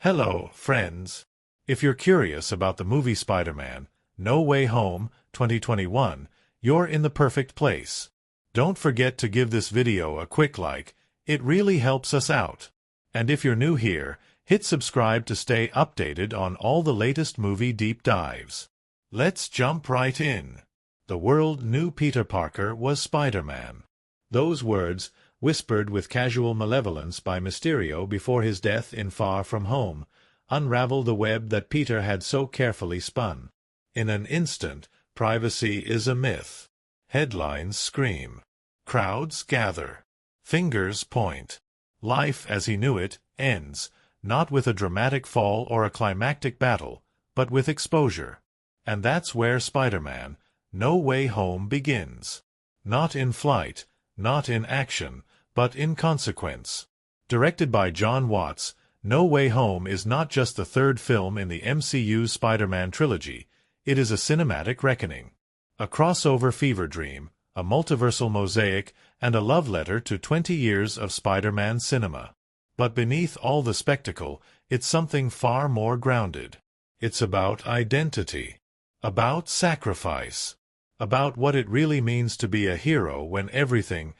Hello, friends. If you're curious about the movie Spider-Man, No Way Home, 2021, you're in the perfect place. Don't forget to give this video a quick like, it really helps us out. And if you're new here, hit subscribe to stay updated on all the latest movie deep dives. Let's jump right in. The world knew Peter Parker was Spider-Man. Those words, whispered with casual malevolence by Mysterio before his death in Far From Home, unravel the web that Peter had so carefully spun. In an instant, privacy is a myth. Headlines scream. Crowds gather. Fingers point. Life as he knew it ends, not with a dramatic fall or a climactic battle, but with exposure. And that's where Spider-Man, No Way Home begins. Not in flight, not in action, but in consequence. Directed by Jon Watts, No Way Home is not just the third film in the MCU's Spider-Man trilogy, it is a cinematic reckoning. A crossover fever dream, a multiversal mosaic, and a love letter to 20 years of Spider-Man cinema. But beneath all the spectacle, it's something far more grounded. It's about identity. About sacrifice. About what it really means to be a hero when everything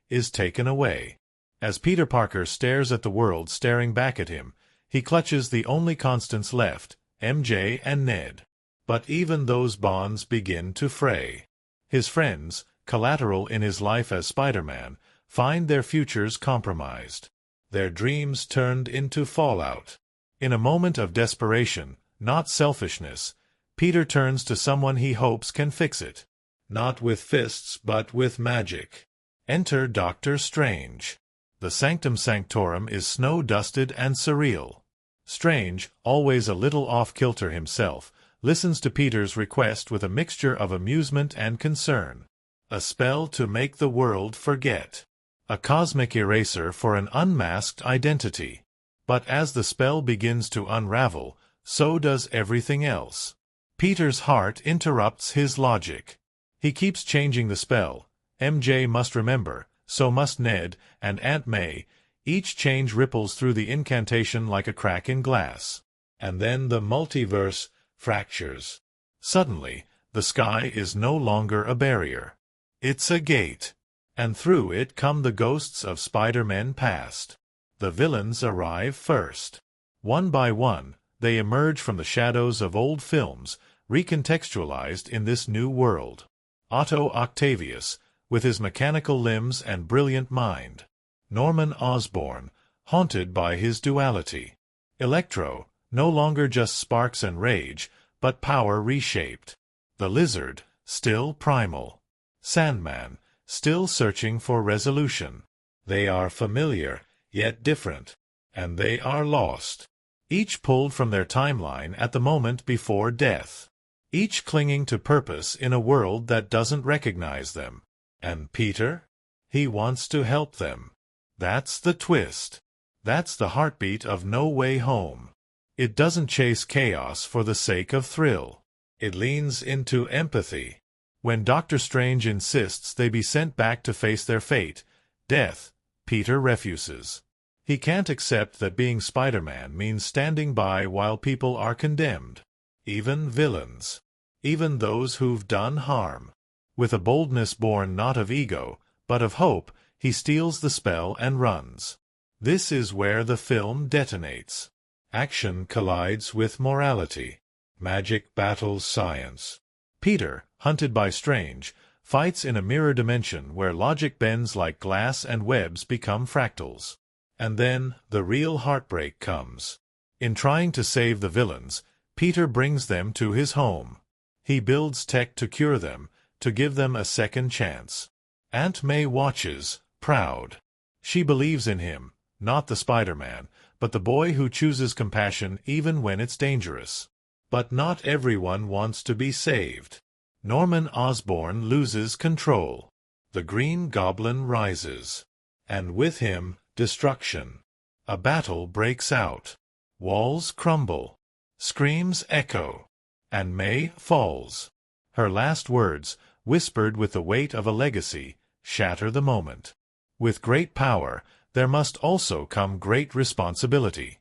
is taken away. As Peter Parker stares at the world staring back at him, he clutches the only constants left, MJ and Ned. But even those bonds begin to fray. His friends, collateral in his life as Spider-Man, find their futures compromised. Their dreams turned into fallout. In a moment of desperation, not selfishness, Peter turns to someone he hopes can fix it. Not with fists but with magic. Enter Doctor Strange. The Sanctum Sanctorum is snow-dusted and surreal. Strange, always a little off-kilter himself, listens to Peter's request with a mixture of amusement and concern. A spell to make the world forget. A cosmic eraser for an unmasked identity. But as the spell begins to unravel, so does everything else. Peter's heart interrupts his logic. He keeps changing the spell. MJ must remember, so must Ned, and Aunt May. Each change ripples through the incantation like a crack in glass. And then the multiverse fractures. Suddenly, the sky is no longer a barrier. It's a gate. And through it come the ghosts of Spider-Men past. The villains arrive first. One by one, they emerge from the shadows of old films, recontextualized in this new world. Otto Octavius, with his mechanical limbs and brilliant mind. Norman Osborn, haunted by his duality. Electro, no longer just sparks and rage, but power reshaped. The Lizard, still primal. Sandman, still searching for resolution. They are familiar, yet different. And they are lost. Each pulled from their timeline at the moment before death. Each clinging to purpose in a world that doesn't recognize them. And Peter? He wants to help them. That's the twist. That's the heartbeat of No Way Home. It doesn't chase chaos for the sake of thrill. It leans into empathy. When Doctor Strange insists they be sent back to face their fate, death, Peter refuses. He can't accept that being Spider-Man means standing by while people are condemned. Even villains. Even those who've done harm. With a boldness born not of ego, but of hope, he steals the spell and runs. This is where the film detonates. Action collides with morality. Magic battles science. Peter, hunted by Strange, fights in a mirror dimension where logic bends like glass and webs become fractals. And then, the real heartbreak comes. In trying to save the villains, Peter brings them to his home. He builds tech to cure them, to give them a second chance. Aunt May watches, proud. She believes in him, not the Spider-Man, but the boy who chooses compassion even when it's dangerous. But not everyone wants to be saved. Norman Osborn loses control. The Green Goblin rises. And with him, destruction. A battle breaks out. Walls crumble. Screams echo. And May falls. Her last words, whispered with the weight of a legacy, shatter the moment. With great power, there must also come great responsibility.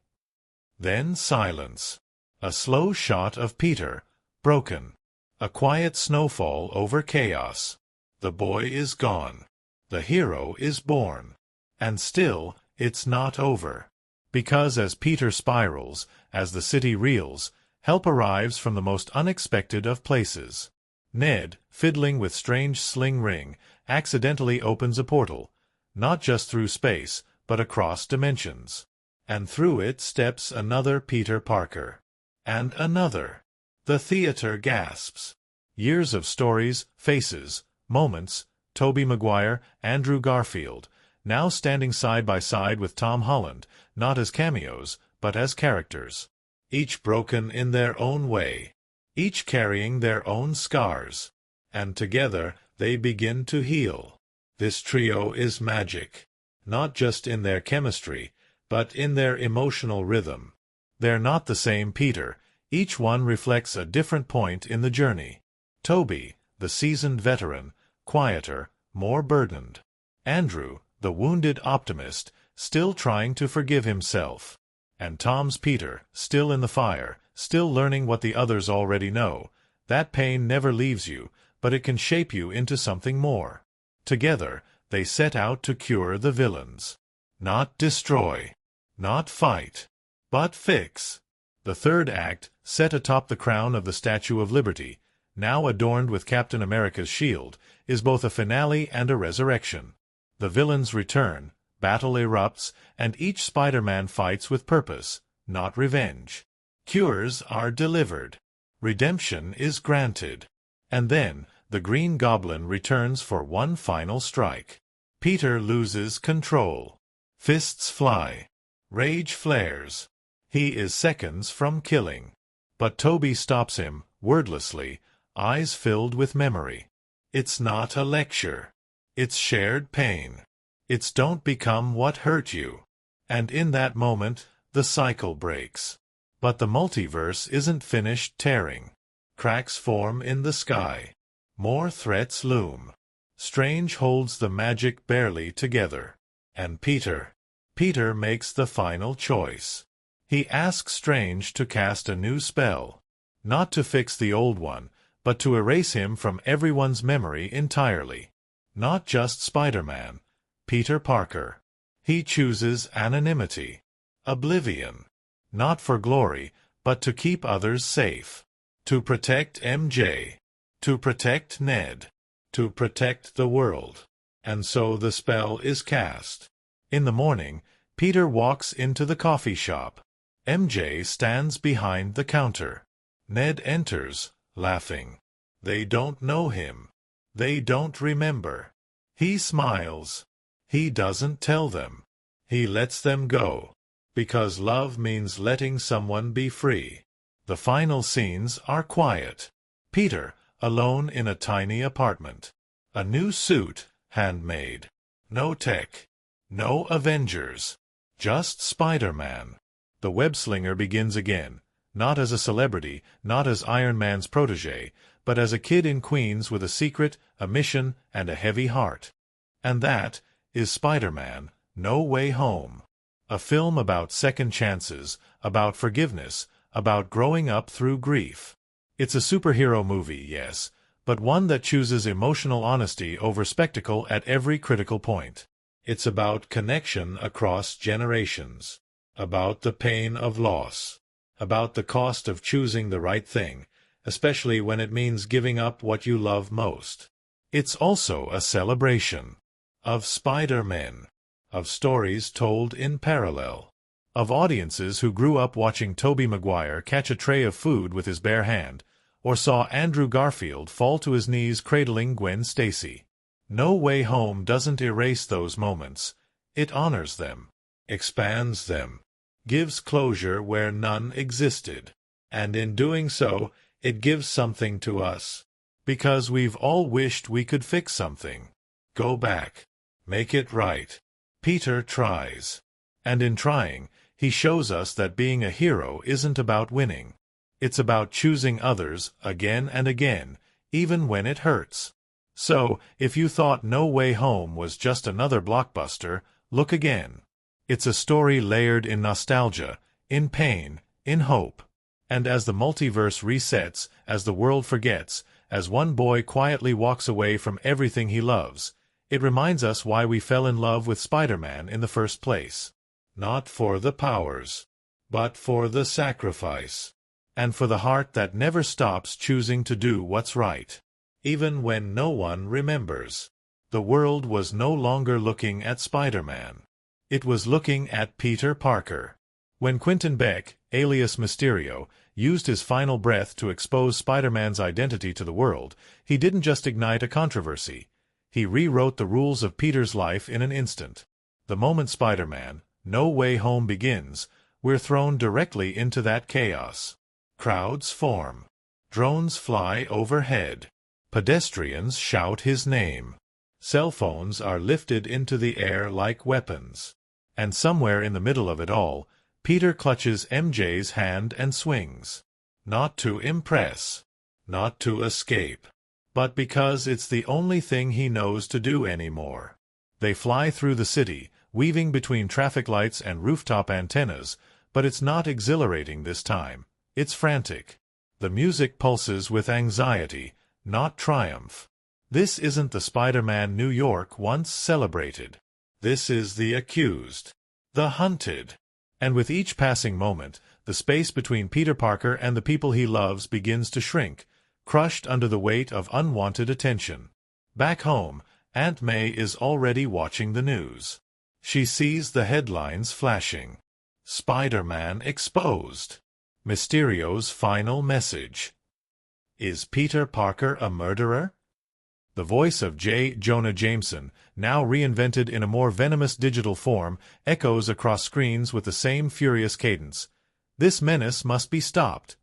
Then silence. A slow shot of Peter, broken. A quiet snowfall over chaos. The boy is gone. The hero is born. And still, it's not over. Because as Peter spirals, as the city reels, help arrives from the most unexpected of places. Ned, fiddling with strange sling ring, accidentally opens a portal, not just through space, but across dimensions. And through it steps another Peter Parker. And another. The theater gasps. Years of stories, faces, moments, Tobey Maguire, Andrew Garfield, now standing side by side with Tom Holland, not as cameos, but as characters. Each broken in their own way. Each carrying their own scars. And together they begin to heal. This trio is magic. Not just in their chemistry, but in their emotional rhythm. They're not the same Peter. Each one reflects a different point in the journey. Tobey, the seasoned veteran, quieter, more burdened. Andrew, the wounded optimist, still trying to forgive himself. And Tom's Peter, still in the fire, still learning what the others already know. That pain never leaves you, but it can shape you into something more. Together, they set out to cure the villains. Not destroy. Not fight. But fix. The third act, set atop the crown of the Statue of Liberty, now adorned with Captain America's shield, is both a finale and a resurrection. The villains return, battle erupts, and each Spider-Man fights with purpose, not revenge. Cures are delivered. Redemption is granted. And then, the Green Goblin returns for one final strike. Peter loses control. Fists fly. Rage flares. He is seconds from killing. But Tobey stops him, wordlessly, eyes filled with memory. It's not a lecture. It's shared pain. It's don't become what hurt you. And in that moment, the cycle breaks. But the multiverse isn't finished tearing. Cracks form in the sky. More threats loom. Strange holds the magic barely together. And Peter makes the final choice. He asks Strange to cast a new spell. Not to fix the old one, but to erase him from everyone's memory entirely. Not just Spider-Man. Peter Parker. He chooses anonymity. Oblivion. Not for glory, but to keep others safe. To protect MJ. To protect Ned. To protect the world. And so the spell is cast. In the morning, Peter walks into the coffee shop. MJ stands behind the counter. Ned enters, laughing. They don't know him. They don't remember. He smiles. He doesn't tell them. He lets them go. Because love means letting someone be free. The final scenes are quiet. Peter, alone in a tiny apartment. A new suit, handmade. No tech. No Avengers. Just Spider-Man. The web-slinger begins again, not as a celebrity, not as Iron Man's protege, but as a kid in Queens with a secret, a mission, and a heavy heart. And that is Spider-Man, No Way Home. A film about second chances, about forgiveness, about growing up through grief. It's a superhero movie, yes, but one that chooses emotional honesty over spectacle at every critical point. It's about connection across generations. About the pain of loss. About the cost of choosing the right thing, especially when it means giving up what you love most. It's also a celebration. Of Spider-Men. Of stories told in parallel. Of audiences who grew up watching Tobey Maguire catch a tray of food with his bare hand, or saw Andrew Garfield fall to his knees cradling Gwen Stacy. No Way Home doesn't erase those moments. It honors them. Expands them. Gives closure where none existed. And in doing so, it gives something to us. Because we've all wished we could fix something. Go back. Make it right. Peter tries. And in trying, he shows us that being a hero isn't about winning. It's about choosing others again and again, even when it hurts. So, if you thought No Way Home was just another blockbuster, look again. It's a story layered in nostalgia, in pain, in hope. And as the multiverse resets, as the world forgets, as one boy quietly walks away from everything he loves, it reminds us why we fell in love with Spider-Man in the first place. Not for the powers, but for the sacrifice. And for the heart that never stops choosing to do what's right, even when no one remembers. The world was no longer looking at Spider-Man. It was looking at Peter Parker. When Quentin Beck, alias Mysterio, used his final breath to expose Spider-Man's identity to the world, he didn't just ignite a controversy. He rewrote the rules of Peter's life in an instant. The moment Spider-Man, No Way Home begins, we're thrown directly into that chaos. Crowds form. Drones fly overhead. Pedestrians shout his name. Cell phones are lifted into the air like weapons. And somewhere in the middle of it all, Peter clutches MJ's hand and swings. Not to impress. Not to escape. But because it's the only thing he knows to do anymore. They fly through the city, weaving between traffic lights and rooftop antennas, but it's not exhilarating this time. It's frantic. The music pulses with anxiety, not triumph. This isn't the Spider-Man New York once celebrated. This is the accused. The hunted. And with each passing moment, the space between Peter Parker and the people he loves begins to shrink, crushed under the weight of unwanted attention. Back home, Aunt May is already watching the news. She sees the headlines flashing. Spider-Man exposed. Mysterio's final message. Is Peter Parker a murderer? The voice of J. Jonah Jameson, now reinvented in a more venomous digital form, echoes across screens with the same furious cadence. This menace must be stopped.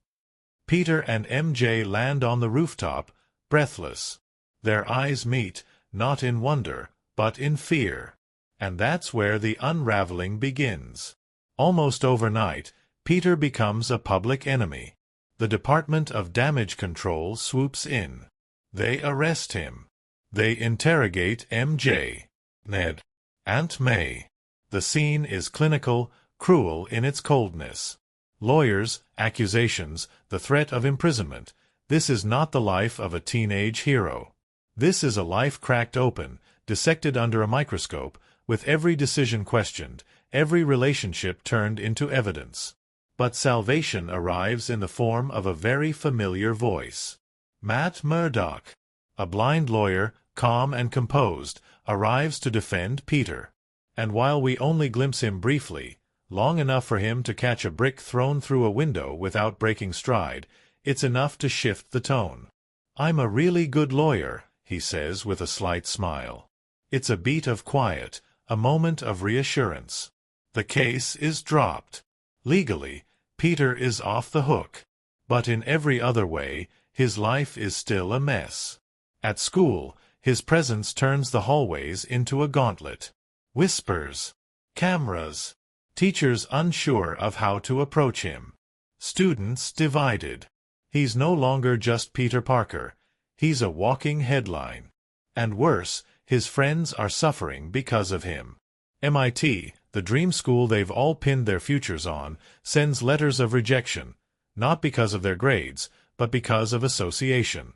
Peter and MJ land on the rooftop, breathless. Their eyes meet, not in wonder, but in fear. And that's where the unraveling begins. Almost overnight, Peter becomes a public enemy. The Department of Damage Control swoops in. They arrest him. They interrogate MJ, Ned, Aunt May. The scene is clinical, cruel in its coldness. Lawyers, accusations, the threat of imprisonment. This is not the life of a teenage hero. This is a life cracked open, dissected under a microscope, with every decision questioned, every relationship turned into evidence. But salvation arrives in the form of a very familiar voice. Matt Murdock, a blind lawyer, calm and composed, arrives to defend Peter. And while we only glimpse him briefly, long enough for him to catch a brick thrown through a window without breaking stride, it's enough to shift the tone. "I'm a really good lawyer," he says with a slight smile. It's a beat of quiet, a moment of reassurance. The case is dropped. Legally, Peter is off the hook. But in every other way, his life is still a mess. At school, his presence turns the hallways into a gauntlet. Whispers. Cameras. Teachers unsure of how to approach him. Students divided. He's no longer just Peter Parker. He's a walking headline. And worse, his friends are suffering because of him. MIT, the dream school they've all pinned their futures on, sends letters of rejection, not because of their grades, but because of association.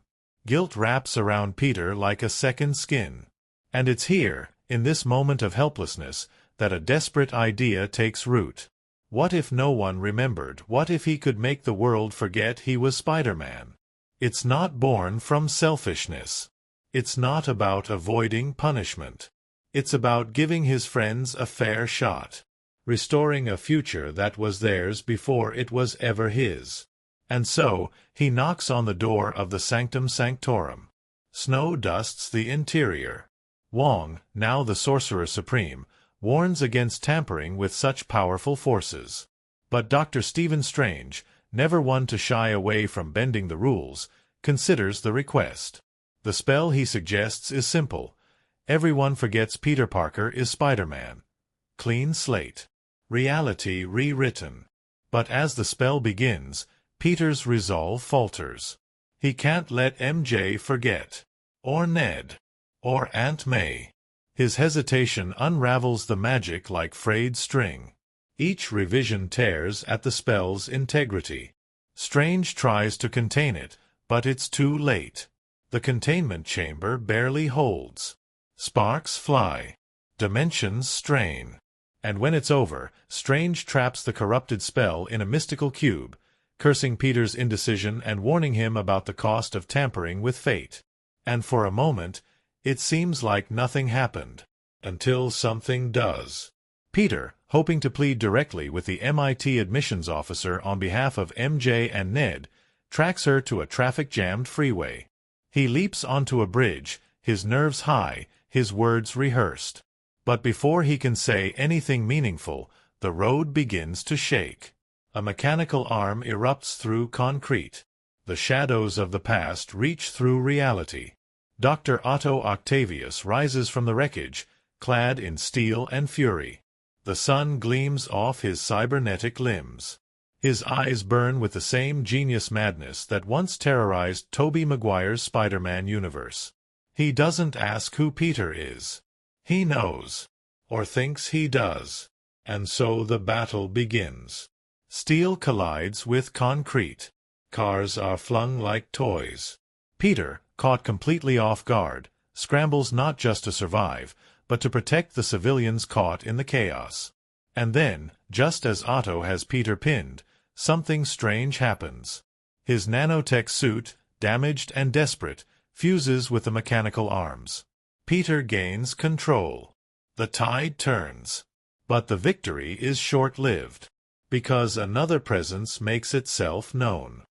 Guilt wraps around Peter like a second skin. And it's here, in this moment of helplessness, that a desperate idea takes root. What if no one remembered? What if he could make the world forget he was Spider-Man? It's not born from selfishness. It's not about avoiding punishment. It's about giving his friends a fair shot. Restoring a future that was theirs before it was ever his. And so, he knocks on the door of the Sanctum Sanctorum. Snow dusts the interior. Wong, now the Sorcerer Supreme, warns against tampering with such powerful forces. But Dr. Stephen Strange, never one to shy away from bending the rules, considers the request. The spell he suggests is simple. Everyone forgets Peter Parker is Spider-Man. Clean slate. Reality rewritten. But as the spell begins, Peter's resolve falters. He can't let MJ forget. Or Ned. Or Aunt May. His hesitation unravels the magic like frayed string. Each revision tears at the spell's integrity. Strange tries to contain it, but it's too late. The containment chamber barely holds. Sparks fly. Dimensions strain. And when it's over, Strange traps the corrupted spell in a mystical cube, cursing Peter's indecision and warning him about the cost of tampering with fate. And for a moment, it seems like nothing happened. Until something does. Peter, hoping to plead directly with the MIT admissions officer on behalf of MJ and Ned, tracks her to a traffic-jammed freeway. He leaps onto a bridge, his nerves high, his words rehearsed. But before he can say anything meaningful, the road begins to shake. A mechanical arm erupts through concrete. The shadows of the past reach through reality. Dr. Otto Octavius rises from the wreckage, clad in steel and fury. The sun gleams off his cybernetic limbs. His eyes burn with the same genius madness that once terrorized Tobey Maguire's Spider-Man universe. He doesn't ask who Peter is. He knows. Or thinks he does. And so the battle begins. Steel collides with concrete. Cars are flung like toys. Peter, caught completely off guard, scrambles not just to survive, but to protect the civilians caught in the chaos. And then, just as Otto has Peter pinned, something strange happens. His nanotech suit, damaged and desperate, fuses with the mechanical arms. Peter gains control. The tide turns. But the victory is short-lived, because another presence makes itself known.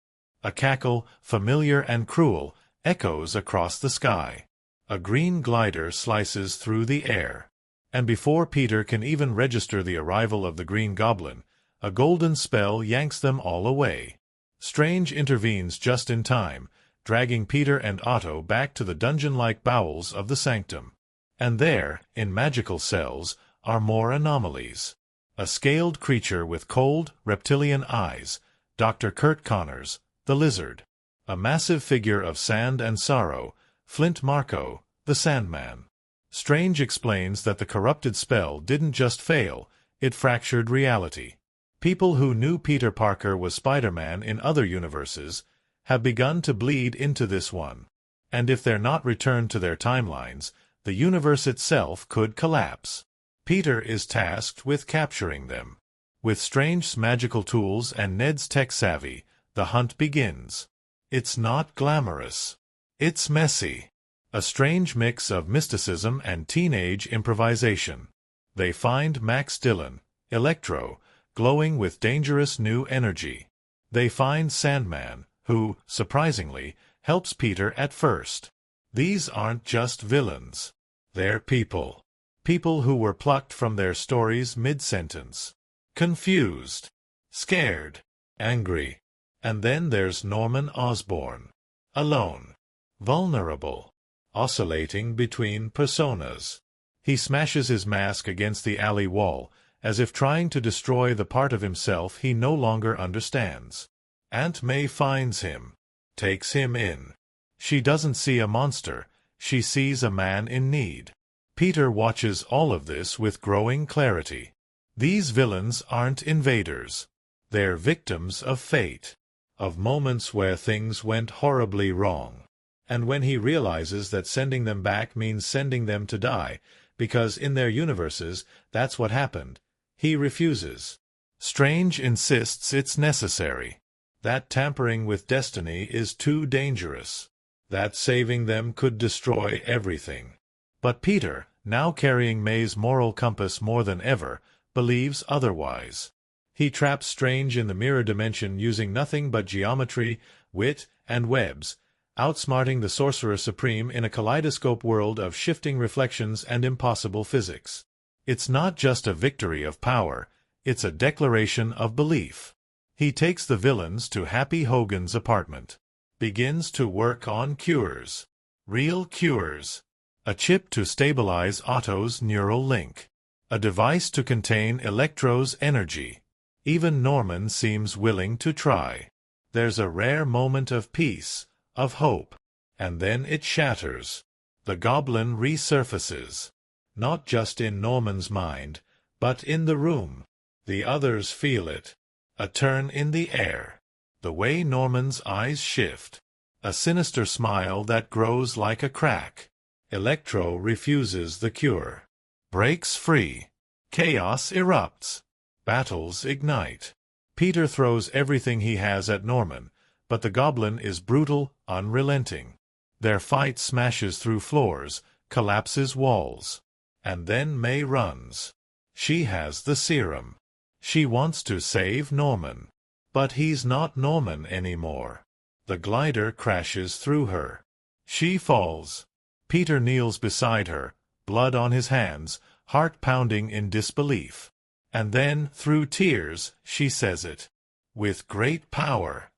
A cackle, familiar and cruel, echoes across the sky. A green glider slices through the air. And before Peter can even register the arrival of the Green Goblin, a golden spell yanks them all away. Strange intervenes just in time, dragging Peter and Otto back to the dungeon-like bowels of the sanctum. And there, in magical cells, are more anomalies. A scaled creature with cold, reptilian eyes, Dr. Kurt Connors, the lizard. A massive figure of sand and sorrow, Flint Marko, the Sandman. Strange explains that the corrupted spell didn't just fail, it fractured reality. People who knew Peter Parker was Spider-Man in other universes have begun to bleed into this one. And if they're not returned to their timelines, the universe itself could collapse. Peter is tasked with capturing them. With Strange's magical tools and Ned's tech savvy, the hunt begins. It's not glamorous. It's messy. A strange mix of mysticism and teenage improvisation. They find Max Dillon, Electro, glowing with dangerous new energy. They find Sandman, who, surprisingly, helps Peter at first. These aren't just villains. They're people. People who were plucked from their stories mid-sentence. Confused. Scared. Angry. And then there's Norman Osborn. Alone. Vulnerable. Oscillating between personas. He smashes his mask against the alley wall, as if trying to destroy the part of himself he no longer understands. Aunt May finds him. Takes him in. She doesn't see a monster, she sees a man in need. Peter watches all of this with growing clarity. These villains aren't invaders. They're victims of fate. Of moments where things went horribly wrong. And when he realizes that sending them back means sending them to die, because in their universes, that's what happened, he refuses. Strange insists it's necessary. That tampering with destiny is too dangerous. That saving them could destroy everything. But Peter, now carrying May's moral compass more than ever, believes otherwise. He traps Strange in the mirror dimension using nothing but geometry, wit, and webs, outsmarting the Sorcerer Supreme in a kaleidoscope world of shifting reflections and impossible physics. It's not just a victory of power, it's a declaration of belief. He takes the villains to Happy Hogan's apartment. Begins to work on cures. Real cures. A chip to stabilize Otto's neural link. A device to contain Electro's energy. Even Norman seems willing to try. There's a rare moment of peace, of hope. And then it shatters. The goblin resurfaces. Not just in Norman's mind, but in the room. The others feel it. A turn in the air. The way Norman's eyes shift. A sinister smile that grows like a crack. Electro refuses the cure. Breaks free. Chaos erupts. Battles ignite. Peter throws everything he has at Norman, but the goblin is brutal, unrelenting. Their fight smashes through floors, collapses walls. And then May runs. She has the serum. She wants to save Norman. But he's not Norman anymore. The glider crashes through her. She falls. Peter kneels beside her, blood on his hands, heart pounding in disbelief. And then, through tears, she says it. With great power.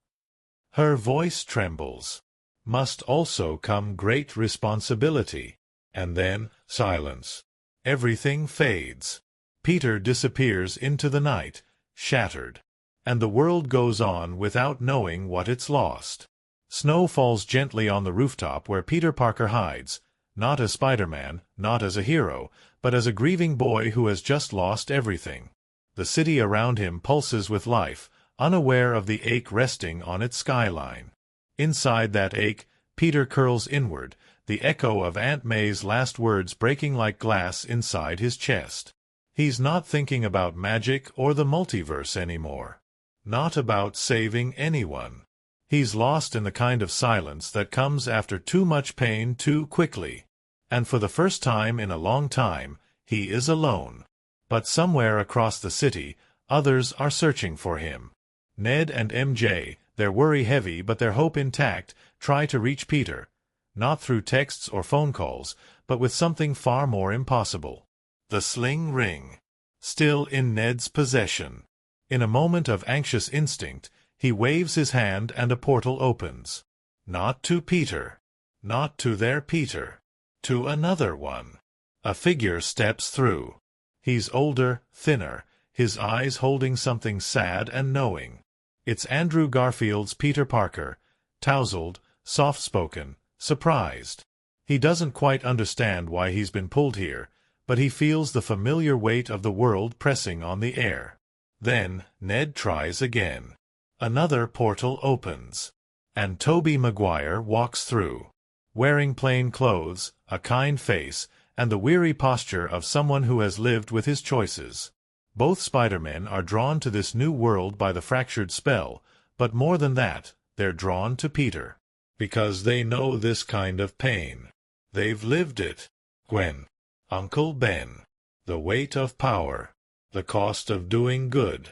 Her voice trembles. Must also come great responsibility. And then, silence. Everything fades. Peter disappears into the night, shattered. And the world goes on without knowing what it's lost. Snow falls gently on the rooftop where Peter Parker hides, not as Spider-Man, not as a hero, but as a grieving boy who has just lost everything. The city around him pulses with life, unaware of the ache resting on its skyline. Inside that ache, Peter curls inward, the echo of Aunt May's last words breaking like glass inside his chest. He's not thinking about magic or the multiverse anymore. Not about saving anyone. He's lost in the kind of silence that comes after too much pain too quickly. And for the first time in a long time, he is alone. But somewhere across the city, others are searching for him. Ned and MJ, their worry heavy but their hope intact, try to reach Peter. Not through texts or phone calls, but with something far more impossible. The sling ring. Still in Ned's possession. In a moment of anxious instinct, he waves his hand and a portal opens. Not to Peter. Not to their Peter. To another one. A figure steps through. He's older, thinner, his eyes holding something sad and knowing. It's Andrew Garfield's Peter Parker, tousled, soft-spoken, surprised. He doesn't quite understand why he's been pulled here, but he feels the familiar weight of the world pressing on the air. Then, Ned tries again. Another portal opens. And Tobey Maguire walks through. Wearing plain clothes, a kind face, and the weary posture of someone who has lived with his choices. Both Spider-Men are drawn to this new world by the fractured spell, but more than that, they're drawn to Peter. Because they know this kind of pain. They've lived it. Gwen. Uncle Ben. The weight of power. The cost of doing good.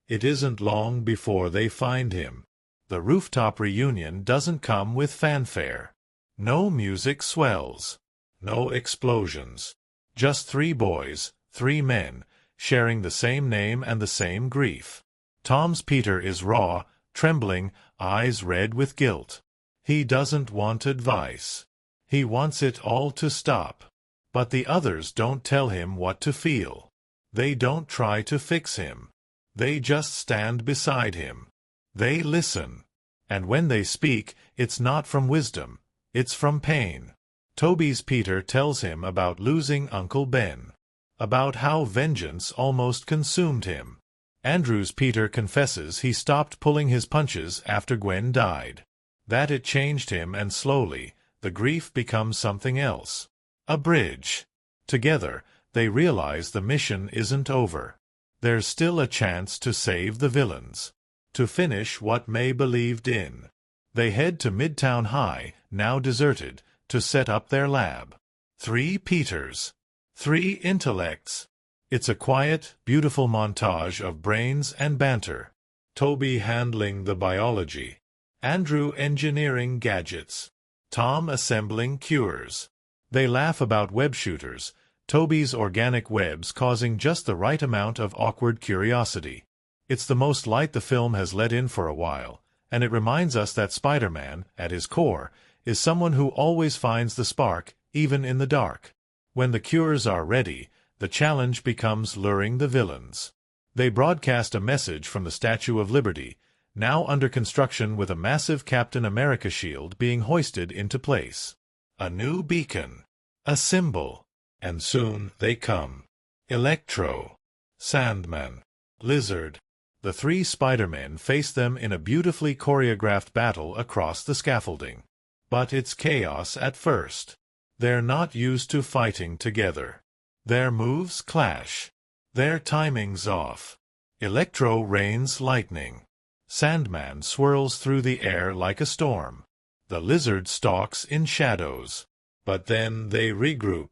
It isn't long before they find him. The rooftop reunion doesn't come with fanfare. No music swells. No explosions. Just 3 boys, 3 men, sharing the same name and the same grief. Tom's Peter is raw, trembling, eyes red with guilt. He doesn't want advice. He wants it all to stop. But the others don't tell him what to feel. They don't try to fix him. They just stand beside him. They listen. And when they speak, it's not from wisdom. It's from pain. Tobey's Peter tells him about losing Uncle Ben. About how vengeance almost consumed him. Andrew's Peter confesses he stopped pulling his punches after Gwen died. That it changed him, and slowly, the grief becomes something else. A bridge. Together, they realize the mission isn't over. There's still a chance to save the villains. To finish what May believed in. They head to Midtown High, now deserted, to set up their lab. 3 Peters. 3 intellects. It's a quiet, beautiful montage of brains and banter. Tobey handling the biology. Andrew engineering gadgets. Tom assembling cures. They laugh about web shooters, Tobey's organic webs causing just the right amount of awkward curiosity. It's the most light the film has let in for a while, and it reminds us that Spider-Man, at his core, is someone who always finds the spark, even in the dark. When the cures are ready, the challenge becomes luring the villains. They broadcast a message from the Statue of Liberty, now under construction with a massive Captain America shield being hoisted into place. A new beacon. A symbol. And soon they come. Electro. Sandman. Lizard. The three Spider-Men face them in a beautifully choreographed battle across the scaffolding. But it's chaos at first. They're not used to fighting together. Their moves clash. Their timing's off. Electro rains lightning. Sandman swirls through the air like a storm. The Lizard stalks in shadows. But then they regroup.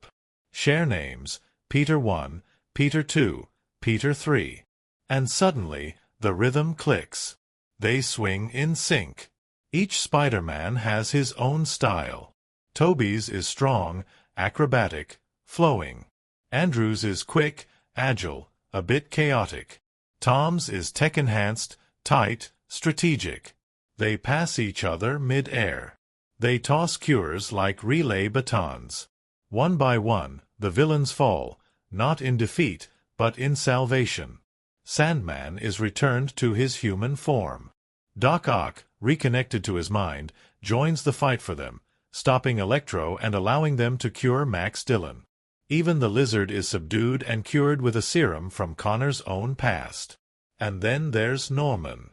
Share names, Peter 1, Peter 2, Peter 3. And suddenly, the rhythm clicks. They swing in sync. Each Spider-Man has his own style. Tobey's is strong, acrobatic, flowing. Andrew's is quick, agile, a bit chaotic. Tom's is tech-enhanced, tight, strategic. They pass each other mid-air. They toss cures like relay batons. One by one, the villains fall, not in defeat, but in salvation. Sandman is returned to his human form. Doc Ock, reconnected to his mind, joins the fight for them, stopping Electro and allowing them to cure Max Dillon. Even the Lizard is subdued and cured with a serum from Connor's own past. And then there's Norman.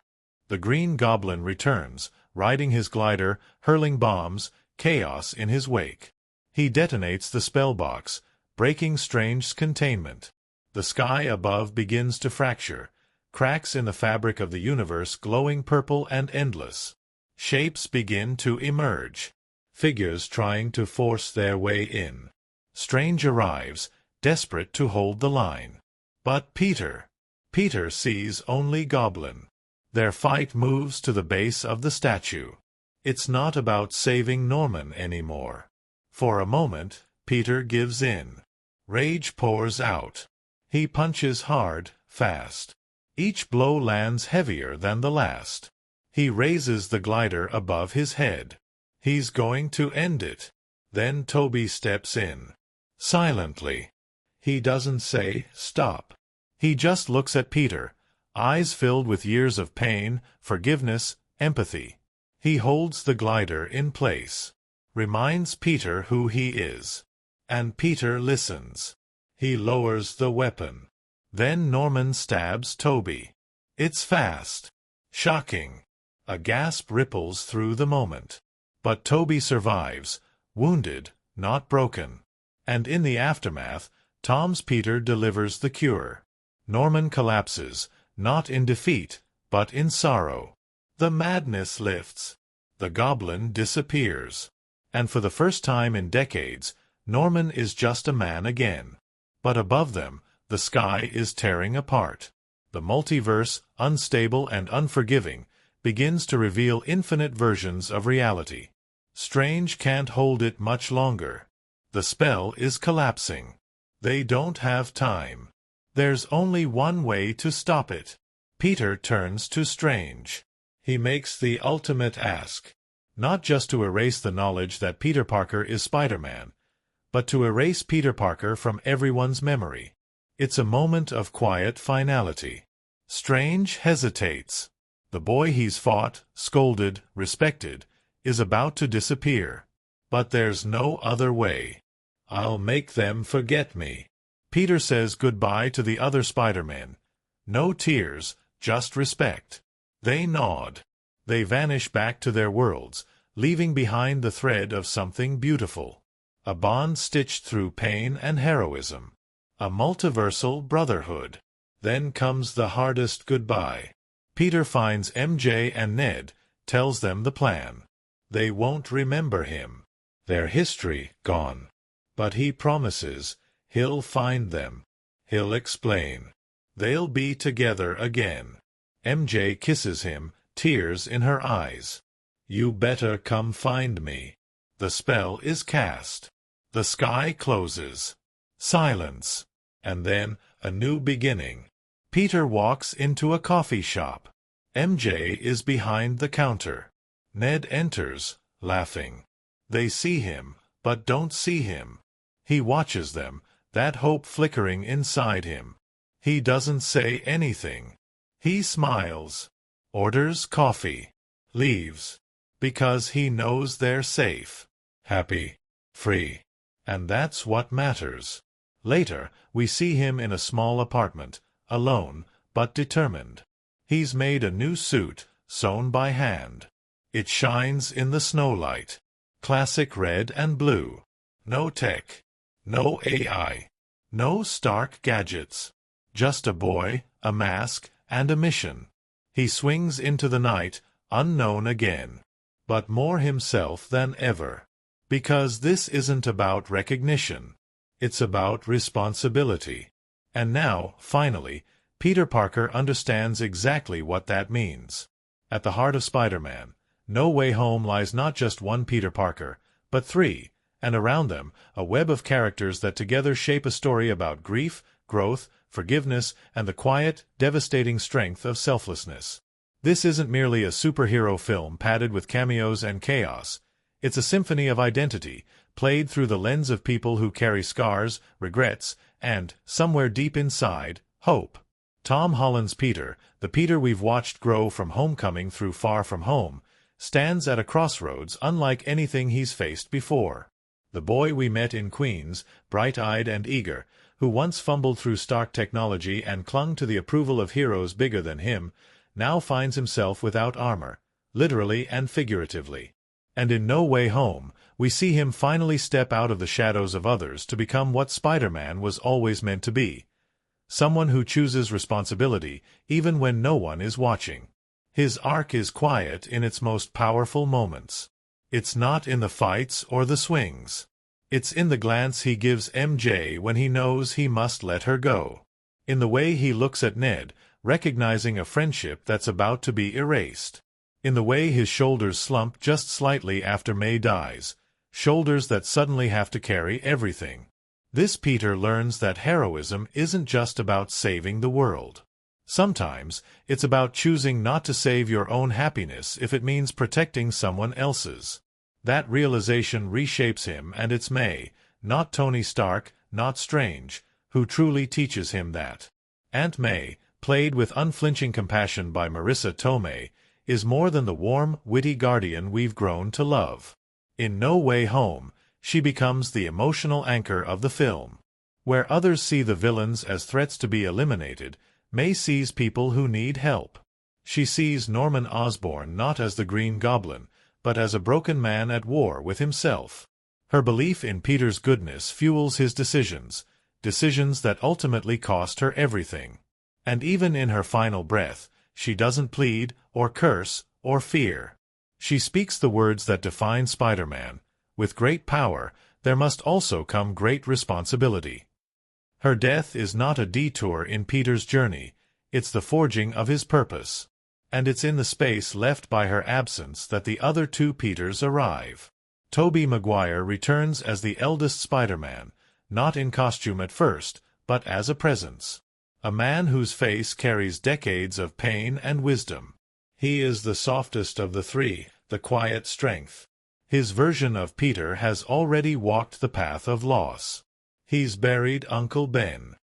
The Green Goblin returns, riding his glider, hurling bombs, chaos in his wake. He detonates the spellbox, breaking Strange's containment. The sky above begins to fracture, cracks in the fabric of the universe glowing purple and endless. Shapes begin to emerge, figures trying to force their way in. Strange arrives, desperate to hold the line. But Peter sees only Goblin. Their fight moves to the base of the statue. It's not about saving Norman anymore. For a moment, Peter gives in. Rage pours out. He punches hard, fast. Each blow lands heavier than the last. He raises the glider above his head. He's going to end it. Then Tobey steps in. Silently. He doesn't say, "Stop." He just looks at Peter, eyes filled with years of pain, forgiveness, empathy. He holds the glider in place. Reminds Peter who he is. And Peter listens. He lowers the weapon. Then Norman stabs Tobey. It's fast. Shocking. A gasp ripples through the moment. But Tobey survives, wounded, not broken. And in the aftermath, Tom's Peter delivers the cure. Norman collapses, not in defeat, but in sorrow. The madness lifts. The Goblin disappears. And for the first time in decades, Norman is just a man again. But above them, the sky is tearing apart. The multiverse, unstable and unforgiving, begins to reveal infinite versions of reality. Strange can't hold it much longer. The spell is collapsing. They don't have time. There's only one way to stop it. Peter turns to Strange. He makes the ultimate ask. Not just to erase the knowledge that Peter Parker is Spider-Man, but to erase Peter Parker from everyone's memory. It's a moment of quiet finality. Strange hesitates. The boy he's fought, scolded, respected, is about to disappear. But there's no other way. "I'll make them forget me." Peter says goodbye to the other Spider-Men. No tears, just respect. They nod. They vanish back to their worlds, leaving behind the thread of something beautiful. A bond stitched through pain and heroism. A multiversal brotherhood. Then comes the hardest goodbye. Peter finds MJ and Ned, tells them the plan. They won't remember him. Their history gone. But he promises he'll find them. He'll explain. They'll be together again. MJ kisses him, tears in her eyes. "You better come find me." The spell is cast. The sky closes. Silence. And then a new beginning. Peter walks into a coffee shop. MJ is behind the counter. Ned enters, laughing. They see him, but don't see him. He watches them, that hope flickering inside him. He doesn't say anything. He smiles, orders coffee, leaves, because he knows they're safe, happy, free. And that's what matters. Later, we see him in a small apartment, alone, but determined. He's made a new suit, sewn by hand. It shines in the snowlight. Classic red and blue. No tech. No AI. No stark gadgets. Just a boy, a mask, and a mission. He swings into the night, unknown again, but more himself than ever. Because this isn't about recognition. It's about responsibility. And now, finally, Peter Parker understands exactly what that means. At the heart of Spider-Man, No Way Home lies not just one Peter Parker, but three, and around them, a web of characters that together shape a story about grief, growth, forgiveness, and the quiet, devastating strength of selflessness. This isn't merely a superhero film padded with cameos and chaos. It's a symphony of identity, played through the lens of people who carry scars, regrets, and, somewhere deep inside, hope. Tom Holland's Peter, the Peter we've watched grow from Homecoming through Far From Home, stands at a crossroads unlike anything he's faced before. The boy we met in Queens, bright-eyed and eager, who once fumbled through Stark technology and clung to the approval of heroes bigger than him, now finds himself without armor, literally and figuratively. And in No Way Home, we see him finally step out of the shadows of others to become what Spider-Man was always meant to be. Someone who chooses responsibility, even when no one is watching. His arc is quiet in its most powerful moments. It's not in the fights or the swings. It's in the glance he gives MJ when he knows he must let her go. In the way he looks at Ned, recognizing a friendship that's about to be erased. In the way his shoulders slump just slightly after May dies, shoulders that suddenly have to carry everything. This Peter learns that heroism isn't just about saving the world. Sometimes, it's about choosing not to save your own happiness if it means protecting someone else's. That realization reshapes him, and it's May, not Tony Stark, not Strange, who truly teaches him that. Aunt May, played with unflinching compassion by Marissa Tomei, is more than the warm, witty guardian we've grown to love. In No Way Home, she becomes the emotional anchor of the film. Where others see the villains as threats to be eliminated, May sees people who need help. She sees Norman Osborn not as the Green Goblin, but as a broken man at war with himself. Her belief in Peter's goodness fuels his decisions, decisions that ultimately cost her everything. And even in her final breath, she doesn't plead, or curse, or fear. She speaks the words that define Spider-Man: with great power, there must also come great responsibility. Her death is not a detour in Peter's journey, it's the forging of his purpose. And it's in the space left by her absence that the other two Peters arrive. Tobey Maguire returns as the eldest Spider-Man, not in costume at first, but as a presence. A man whose face carries decades of pain and wisdom. He is the softest of the three, the quiet strength. His version of Peter has already walked the path of loss. He's buried Uncle Ben.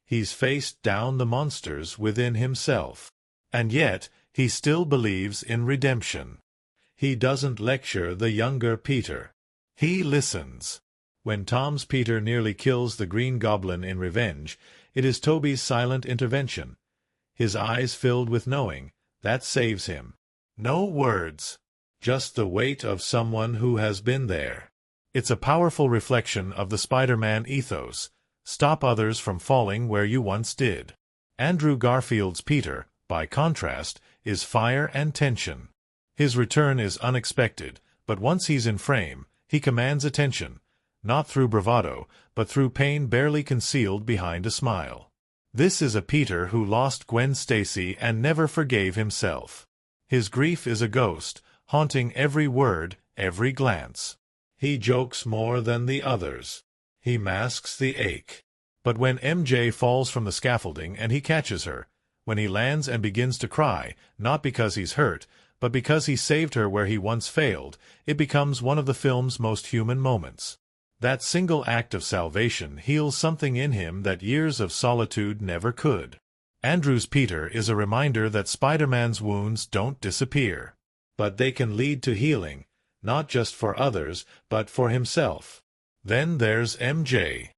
He's faced down the monsters within himself. And yet, he still believes in redemption. He doesn't lecture the younger Peter. He listens. When Tom's Peter nearly kills the Green Goblin in revenge, it is Tobey's silent intervention. His eyes filled with knowing, that saves him. No words. Just the weight of someone who has been there. It's a powerful reflection of the Spider-Man ethos. Stop others from falling where you once did. Andrew Garfield's Peter, by contrast, is fire and tension. His return is unexpected, but once he's in frame, he commands attention, not through bravado, but through pain barely concealed behind a smile. This is a Peter who lost Gwen Stacy and never forgave himself. His grief is a ghost, haunting every word, every glance. He jokes more than the others. He masks the ache. But when MJ falls from the scaffolding and he catches her, when he lands and begins to cry, not because he's hurt, but because he saved her where he once failed, it becomes one of the film's most human moments. That single act of salvation heals something in him that years of solitude never could. Andrew's Peter is a reminder that Spider-Man's wounds don't disappear. But they can lead to healing, not just for others, but for himself. Then there's MJ.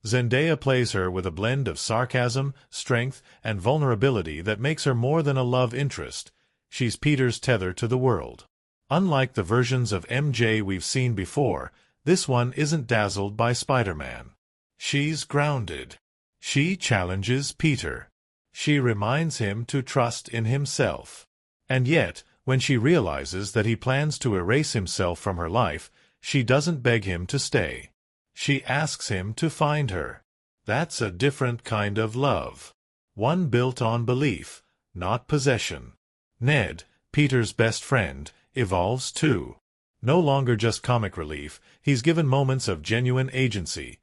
Zendaya plays her with a blend of sarcasm, strength, and vulnerability that makes her more than a love interest. She's Peter's tether to the world. Unlike the versions of MJ we've seen before, this one isn't dazzled by Spider-Man. She's grounded. She challenges Peter. She reminds him to trust in himself. And yet, when she realizes that he plans to erase himself from her life, she doesn't beg him to stay. She asks him to find her. That's a different kind of love. One built on belief, not possession. Ned, Peter's best friend, evolves too. No longer just comic relief, he's given moments of genuine agency.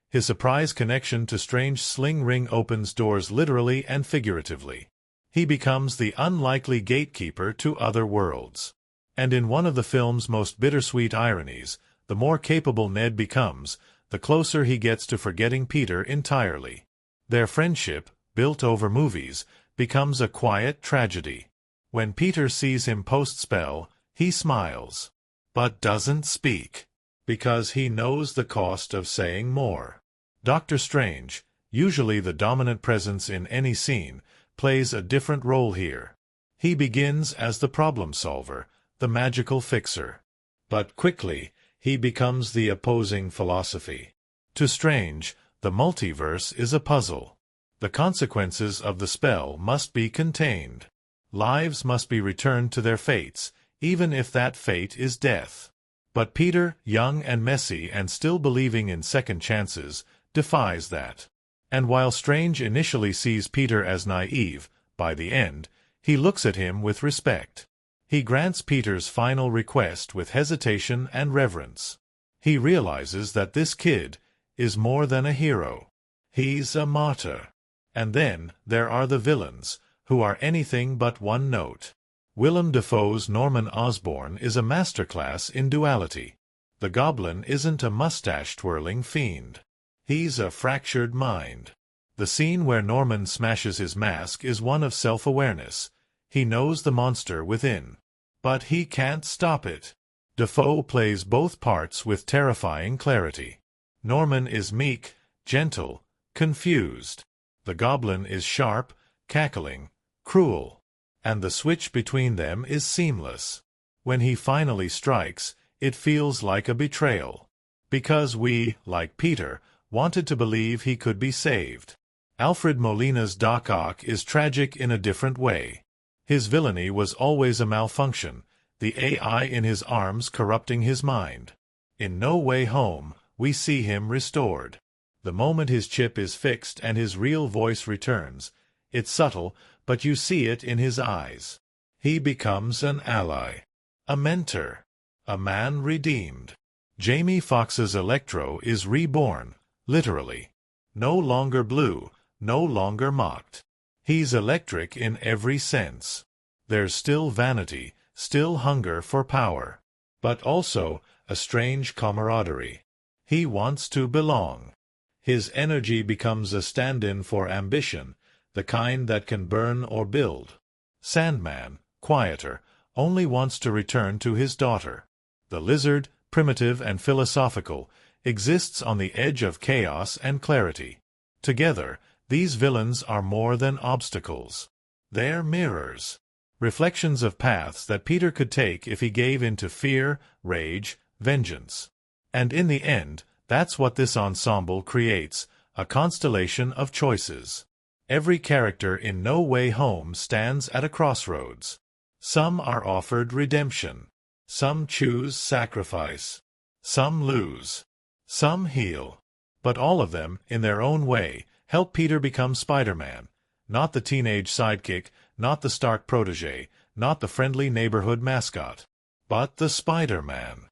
His surprise connection to Strange's sling ring opens doors literally and figuratively. He becomes the unlikely gatekeeper to other worlds. And in one of the film's most bittersweet ironies, the more capable Ned becomes, the closer he gets to forgetting Peter entirely. Their friendship, built over movies, becomes a quiet tragedy. When Peter sees him post-spell, he smiles, but doesn't speak, because he knows the cost of saying more. Doctor Strange, usually the dominant presence in any scene, plays a different role here. He begins as the problem solver, the magical fixer. But quickly, he becomes the opposing philosophy. To Strange, the multiverse is a puzzle. The consequences of the spell must be contained. Lives must be returned to their fates, even if that fate is death. But Peter, young and messy and still believing in second chances, defies that. And while Strange initially sees Peter as naive, by the end, he looks at him with respect. He grants Peter's final request with hesitation and reverence. He realizes that this kid is more than a hero. He's a martyr. And then there are the villains, who are anything but one note. Willem Dafoe's Norman Osborn is a masterclass in duality. The Goblin isn't a mustache-twirling fiend. He's a fractured mind. The scene where Norman smashes his mask is one of self-awareness. He knows the monster within. But he can't stop it. Dafoe plays both parts with terrifying clarity. Norman is meek, gentle, confused. The Goblin is sharp, cackling, cruel. And the switch between them is seamless. When he finally strikes, it feels like a betrayal. Because we, like Peter, wanted to believe he could be saved. Alfred Molina's Doc Ock is tragic in a different way. His villainy was always a malfunction, the AI in his arms corrupting his mind. In No Way Home, we see him restored. The moment his chip is fixed and his real voice returns, it's subtle, but you see it in his eyes. He becomes an ally, a mentor, a man redeemed. Jamie Foxx's Electro is reborn, literally. No longer blue, no longer mocked. He's electric in every sense. There's still vanity, still hunger for power, but also a strange camaraderie. He wants to belong. His energy becomes a stand-in for ambition, the kind that can burn or build. Sandman, quieter, only wants to return to his daughter. The Lizard, primitive and philosophical, exists on the edge of chaos and clarity. Together, these villains are more than obstacles. They're mirrors. Reflections of paths that Peter could take if he gave in to fear, rage, vengeance. And in the end, that's what this ensemble creates, a constellation of choices. Every character in No Way Home stands at a crossroads. Some are offered redemption. Some choose sacrifice. Some lose. Some heal. But all of them, in their own way, help Peter become Spider-Man. Not the teenage sidekick, not the Stark protege, not the friendly neighborhood mascot. But the Spider-Man.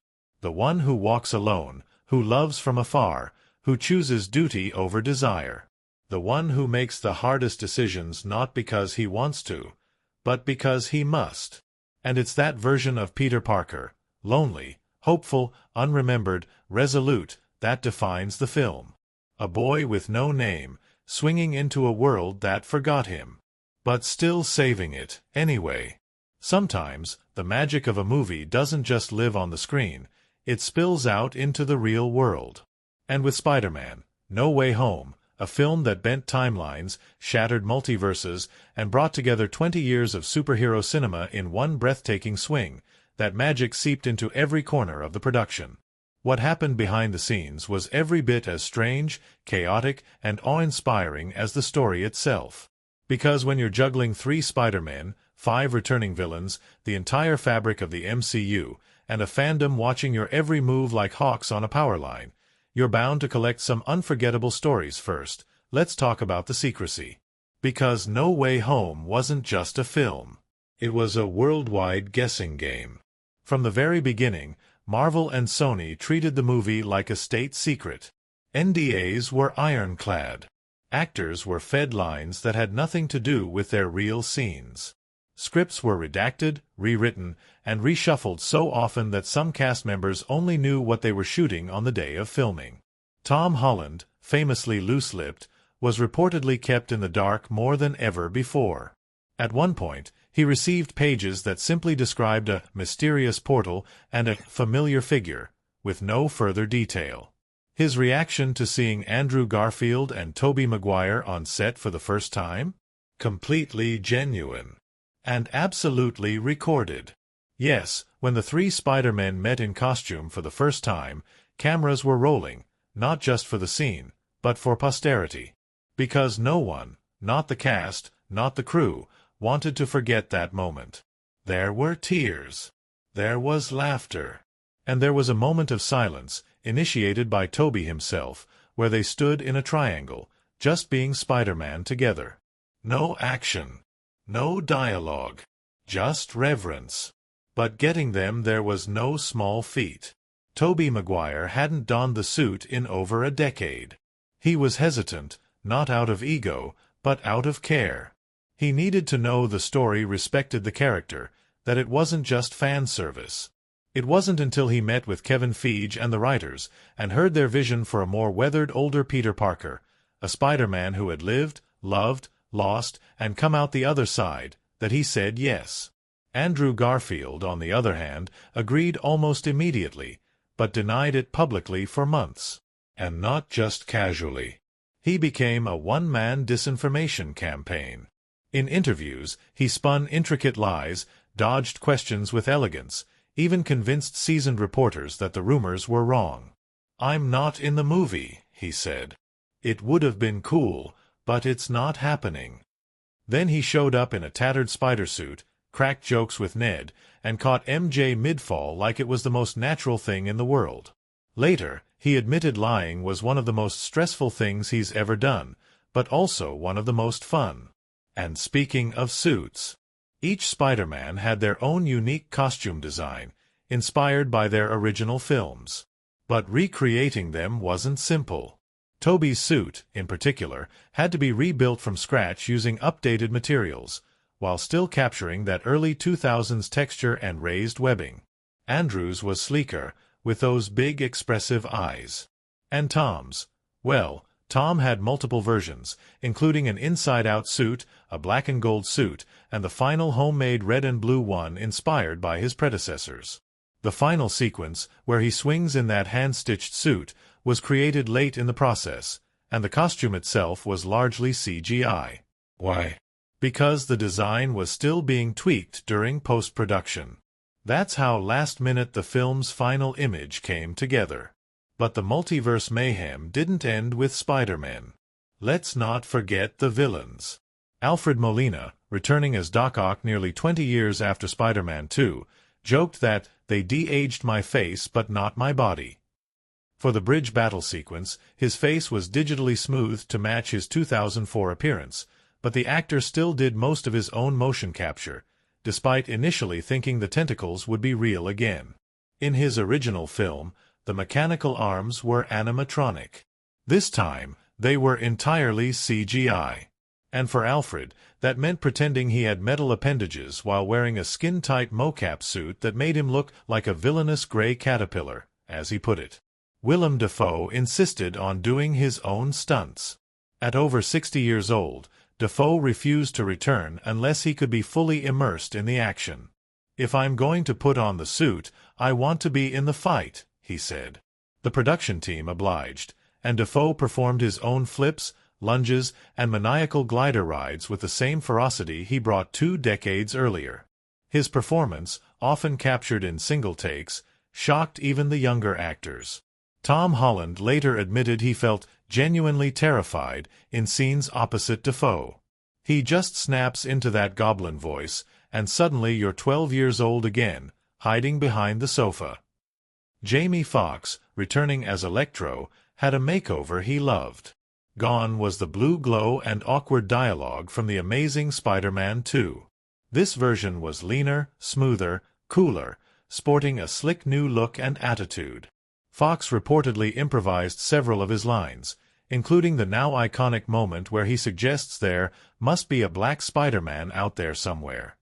The one who walks alone, who loves from afar, who chooses duty over desire. The one who makes the hardest decisions not because he wants to, but because he must. And it's that version of Peter Parker, lonely, hopeful, unremembered, resolute, that defines the film. A boy with no name, swinging into a world that forgot him, but still saving it, anyway. Sometimes, the magic of a movie doesn't just live on the screen, it spills out into the real world. And with Spider-Man, No Way Home, a film that bent timelines, shattered multiverses, and brought together 20 years of superhero cinema in one breathtaking swing. That magic seeped into every corner of the production. What happened behind the scenes was every bit as strange, chaotic, and awe-inspiring as the story itself. Because when you're juggling 3 Spider-Men, 5 returning villains, the entire fabric of the MCU, and a fandom watching your every move like hawks on a power line, you're bound to collect some unforgettable stories. First, let's talk about the secrecy. Because No Way Home wasn't just a film. It was a worldwide guessing game. From the very beginning, Marvel and Sony treated the movie like a state secret. NDAs were ironclad. Actors were fed lines that had nothing to do with their real scenes. Scripts were redacted, rewritten, and reshuffled so often that some cast members only knew what they were shooting on the day of filming. Tom Holland, famously loose-lipped, was reportedly kept in the dark more than ever before. At one point, he received pages that simply described a mysterious portal and a familiar figure, with no further detail. His reaction to seeing Andrew Garfield and Tobey Maguire on set for the first time? Completely genuine. And absolutely recorded. Yes, when the 3 Spider-Men met in costume for the first time, cameras were rolling, not just for the scene, but for posterity. Because no one, not the cast, not the crew, wanted to forget that moment. There were tears. There was laughter. And there was a moment of silence, initiated by Tobey himself, where they stood in a triangle, just being Spider-Man together. No action. No dialogue. Just reverence. But getting them there was no small feat. Tobey Maguire hadn't donned the suit in over a decade. He was hesitant, not out of ego, but out of care. He needed to know the story respected the character, that it wasn't just fan service. It wasn't until he met with Kevin Feige and the writers, and heard their vision for a more weathered older Peter Parker, a Spider-Man who had lived, loved, lost, and come out the other side, that he said yes. Andrew Garfield, on the other hand, agreed almost immediately, but denied it publicly for months. And not just casually. He became a one-man disinformation campaign. In interviews, he spun intricate lies, dodged questions with elegance, even convinced seasoned reporters that the rumors were wrong. "I'm not in the movie," he said. "It would have been cool, but it's not happening." Then he showed up in a tattered spider suit, cracked jokes with Ned, and caught MJ mid-fall like it was the most natural thing in the world. Later, he admitted lying was one of the most stressful things he's ever done, but also one of the most fun. And speaking of suits, each Spider-Man had their own unique costume design, inspired by their original films. But recreating them wasn't simple. Tobey's suit, in particular, had to be rebuilt from scratch using updated materials, while still capturing that early 2000s texture and raised webbing. Andrew's was sleeker, with those big expressive eyes. And Tom's? Well, Tom had multiple versions, including an inside-out suit, a black and gold suit, and the final homemade red and blue one inspired by his predecessors. The final sequence, where he swings in that hand-stitched suit, was created late in the process, and the costume itself was largely CGI. Why? Because the design was still being tweaked during post-production. That's how last-minute the film's final image came together. But the multiverse mayhem didn't end with Spider-Man. Let's not forget the villains. Alfred Molina, returning as Doc Ock nearly 20 years after Spider-Man 2, joked that they de-aged my face but not my body. For the bridge battle sequence, his face was digitally smoothed to match his 2004 appearance, but the actor still did most of his own motion capture, despite initially thinking the tentacles would be real again. In his original film, the mechanical arms were animatronic. This time, they were entirely CGI. And for Alfred, that meant pretending he had metal appendages while wearing a skin-tight mocap suit that made him look like a villainous gray caterpillar, as he put it. Willem Dafoe insisted on doing his own stunts. At over 60 years old, Dafoe refused to return unless he could be fully immersed in the action. "If I'm going to put on the suit, I want to be in the fight," he said. The production team obliged, and Dafoe performed his own flips, lunges, and maniacal glider rides with the same ferocity he brought 2 decades earlier. His performance, often captured in single takes, shocked even the younger actors. Tom Holland later admitted he felt genuinely terrified in scenes opposite Dafoe. He just snaps into that goblin voice, and suddenly you're 12 years old again, hiding behind the sofa. Jamie Foxx, returning as Electro, had a makeover he loved. Gone was the blue glow and awkward dialogue from The Amazing Spider-Man 2. This version was leaner, smoother, cooler, sporting a slick new look and attitude. Foxx reportedly improvised several of his lines, including the now iconic moment where he suggests there must be a black Spider-Man out there somewhere.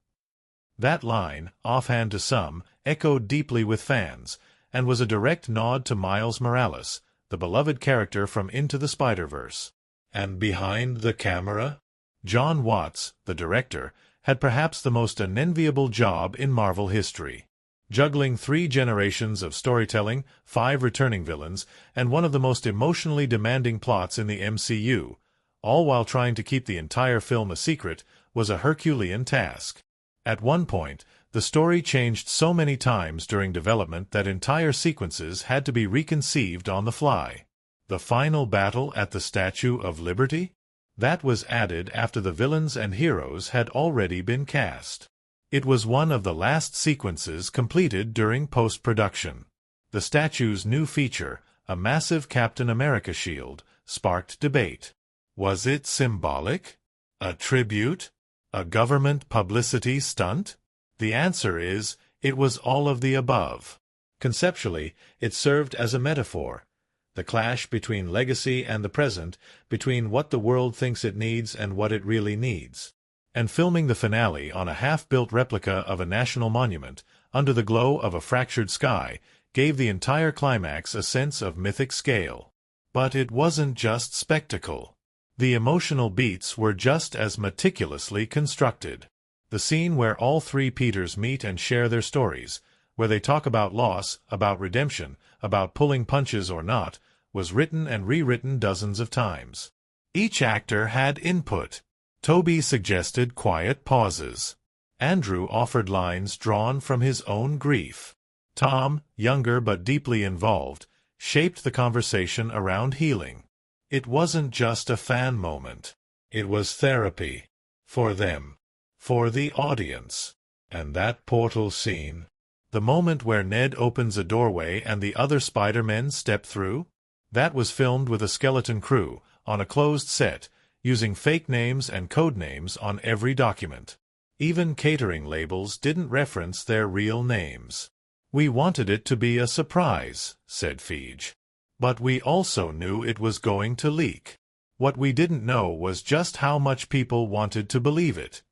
That line, offhand to some, echoed deeply with fans, and was a direct nod to Miles Morales, the beloved character from Into the Spider-Verse. And behind the camera? Jon Watts, the director, had perhaps the most unenviable job in Marvel history. Juggling 3 generations of storytelling, 5 returning villains, and one of the most emotionally demanding plots in the MCU, all while trying to keep the entire film a secret, was a Herculean task. At one point, the story changed so many times during development that entire sequences had to be reconceived on the fly. The final battle at the Statue of Liberty? That was added after the villains and heroes had already been cast. It was one of the last sequences completed during post-production. The statue's new feature, a massive Captain America shield, sparked debate. Was it symbolic? A tribute? A government publicity stunt? The answer is, it was all of the above. Conceptually, it served as a metaphor. The clash between legacy and the present, between what the world thinks it needs and what it really needs. And filming the finale on a half-built replica of a national monument, under the glow of a fractured sky, gave the entire climax a sense of mythic scale. But it wasn't just spectacle. The emotional beats were just as meticulously constructed. The scene where all 3 Peters meet and share their stories, where they talk about loss, about redemption, about pulling punches or not, was written and rewritten dozens of times. Each actor had input. Toby suggested quiet pauses. Andrew offered lines drawn from his own grief. Tom, younger but deeply involved, shaped the conversation around healing. It wasn't just a fan moment. It was therapy. For them. For the audience. And that portal scene. The moment where Ned opens a doorway and the other Spider-Men step through? That was filmed with a skeleton crew, on a closed set, using fake names and code names on every document. Even catering labels didn't reference their real names. We wanted it to be a surprise, said Feige. But we also knew it was going to leak. What we didn't know was just how much people wanted to believe it.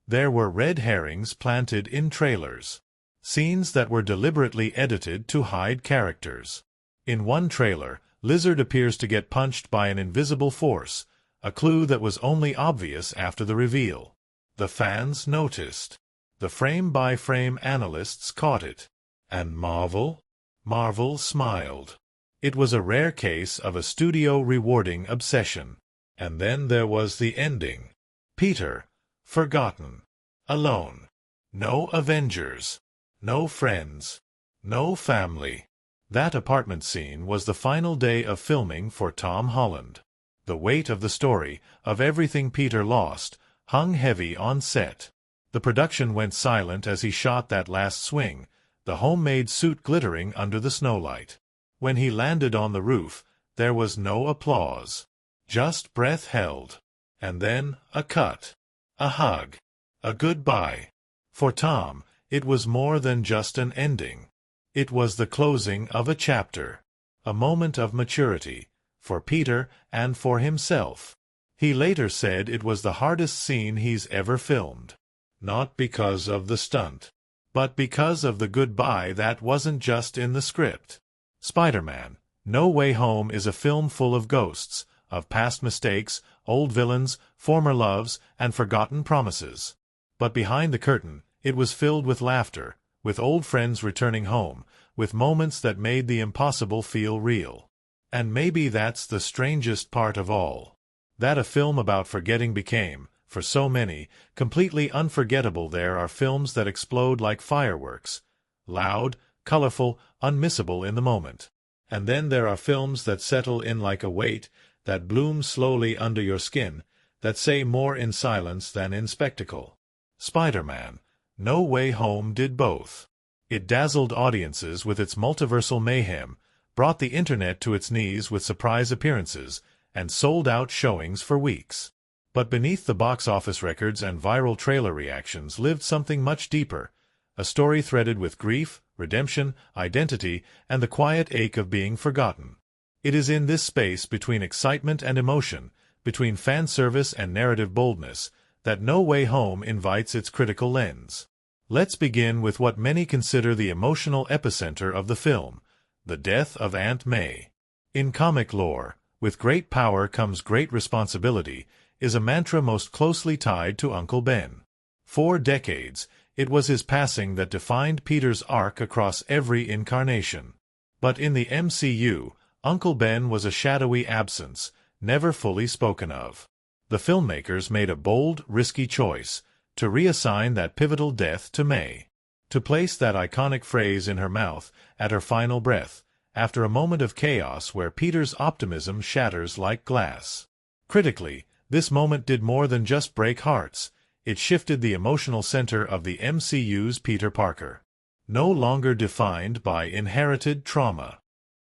There were red herrings planted in trailers. Scenes that were deliberately edited to hide characters. In one trailer, Lizard appears to get punched by an invisible force, a clue that was only obvious after the reveal. The fans noticed. The frame-by-frame analysts caught it. And Marvel? Marvel smiled. It was a rare case of a studio rewarding obsession. And then there was the ending. Peter, forgotten. Alone. No Avengers. No friends. No family. That apartment scene was the final day of filming for Tom Holland. The weight of the story, of everything Peter lost, hung heavy on set. The production went silent as he shot that last swing, the homemade suit glittering under the snowlight. When he landed on the roof, there was no applause. Just breath held. And then a cut. A hug. A goodbye. For Tom, it was more than just an ending. It was the closing of a chapter. A moment of maturity. For Peter and for himself. He later said it was the hardest scene he's ever filmed. Not because of the stunt. But because of the goodbye that wasn't just in the script. Spider-Man: No Way Home is a film full of ghosts, of past mistakes, old villains, former loves, and forgotten promises. But behind the curtain, it was filled with laughter, with old friends returning home, with moments that made the impossible feel real. And maybe that's the strangest part of all. That a film about forgetting became, for so many, completely unforgettable. There are films that explode like fireworks. Loud, colorful, unmissable in the moment. And then there are films that settle in like a weight, that bloom slowly under your skin, that say more in silence than in spectacle. Spider-Man: No Way Home did both. It dazzled audiences with its multiversal mayhem, brought the internet to its knees with surprise appearances, and sold out showings for weeks. But beneath the box office records and viral trailer reactions lived something much deeper, a story threaded with grief, redemption, identity, and the quiet ache of being forgotten. It is in this space between excitement and emotion, between fan service and narrative boldness, that No Way Home invites its critical lens. Let's begin with what many consider the emotional epicenter of the film, the death of Aunt May. In comic lore, with great power comes great responsibility, is a mantra most closely tied to Uncle Ben. For decades, it was his passing that defined Peter's arc across every incarnation. But in the MCU, Uncle Ben was a shadowy absence, never fully spoken of. The filmmakers made a bold, risky choice, to reassign that pivotal death to May. To place that iconic phrase in her mouth, at her final breath, after a moment of chaos where Peter's optimism shatters like glass. Critically, this moment did more than just break hearts. It shifted the emotional center of the MCU's Peter Parker. No longer defined by inherited trauma.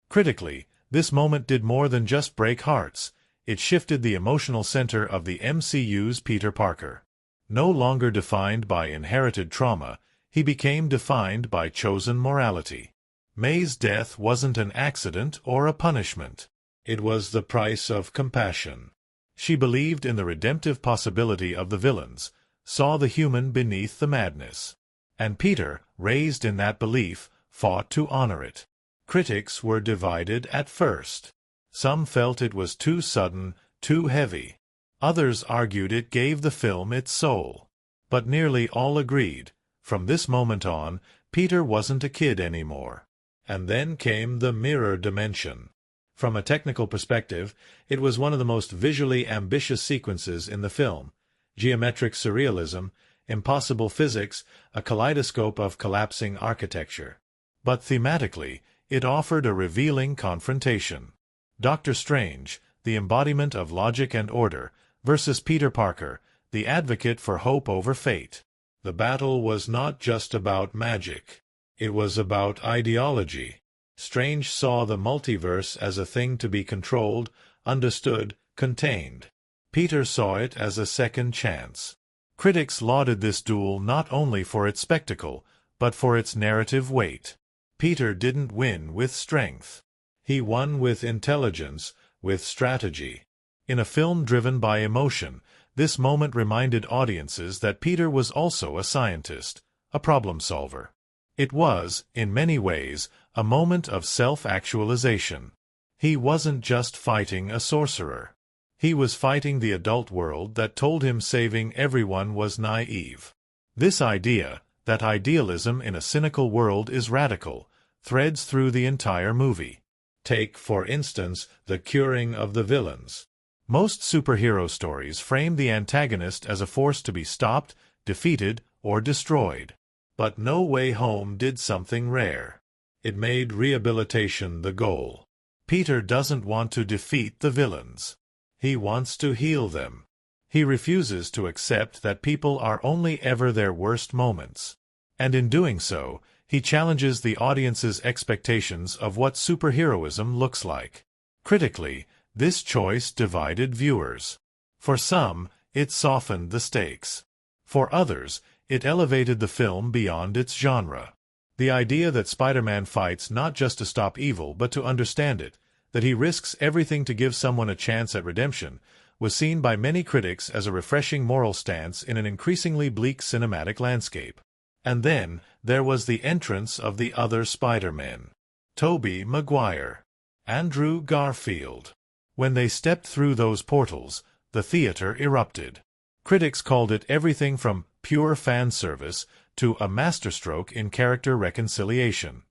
Critically, this moment did more than just break hearts. It shifted the emotional center of the MCU's Peter Parker. No longer defined by inherited trauma, he became defined by chosen morality. May's death wasn't an accident or a punishment. It was the price of compassion. She believed in the redemptive possibility of the villains, saw the human beneath the madness. And Peter, raised in that belief, fought to honor it. Critics were divided at first. Some felt it was too sudden, too heavy. Others argued it gave the film its soul. But nearly all agreed, from this moment on, Peter wasn't a kid anymore. And then came the mirror dimension. From a technical perspective, it was one of the most visually ambitious sequences in the film. Geometric surrealism, impossible physics, a kaleidoscope of collapsing architecture. But thematically, it offered a revealing confrontation. Doctor Strange, the embodiment of logic and order, versus Peter Parker, the advocate for hope over fate. The battle was not just about magic. It was about ideology. Strange saw the multiverse as a thing to be controlled, understood, contained. Peter saw it as a second chance. Critics lauded this duel not only for its spectacle, but for its narrative weight. Peter didn't win with strength. He won with intelligence, with strategy. In a film driven by emotion, this moment reminded audiences that Peter was also a scientist, a problem solver. It was, in many ways, a moment of self-actualization. He wasn't just fighting a sorcerer. He was fighting the adult world that told him saving everyone was naive. This idea, that idealism in a cynical world is radical, threads through the entire movie. Take, for instance, the curing of the villains. Most superhero stories frame the antagonist as a force to be stopped, defeated, or destroyed. But No Way Home did something rare. It made rehabilitation the goal. Peter doesn't want to defeat the villains. He wants to heal them. He refuses to accept that people are only ever their worst moments. And in doing so, he challenges the audience's expectations of what superheroism looks like. Critically, this choice divided viewers. For some, it softened the stakes. For others, it elevated the film beyond its genre. The idea that Spider-Man fights not just to stop evil but to understand it, that he risks everything to give someone a chance at redemption, was seen by many critics as a refreshing moral stance in an increasingly bleak cinematic landscape. And then, there was the entrance of the other Spider-Men. Tobey Maguire. Andrew Garfield. When they stepped through those portals, the theater erupted. Critics called it everything from pure fan service to a masterstroke in character reconciliation.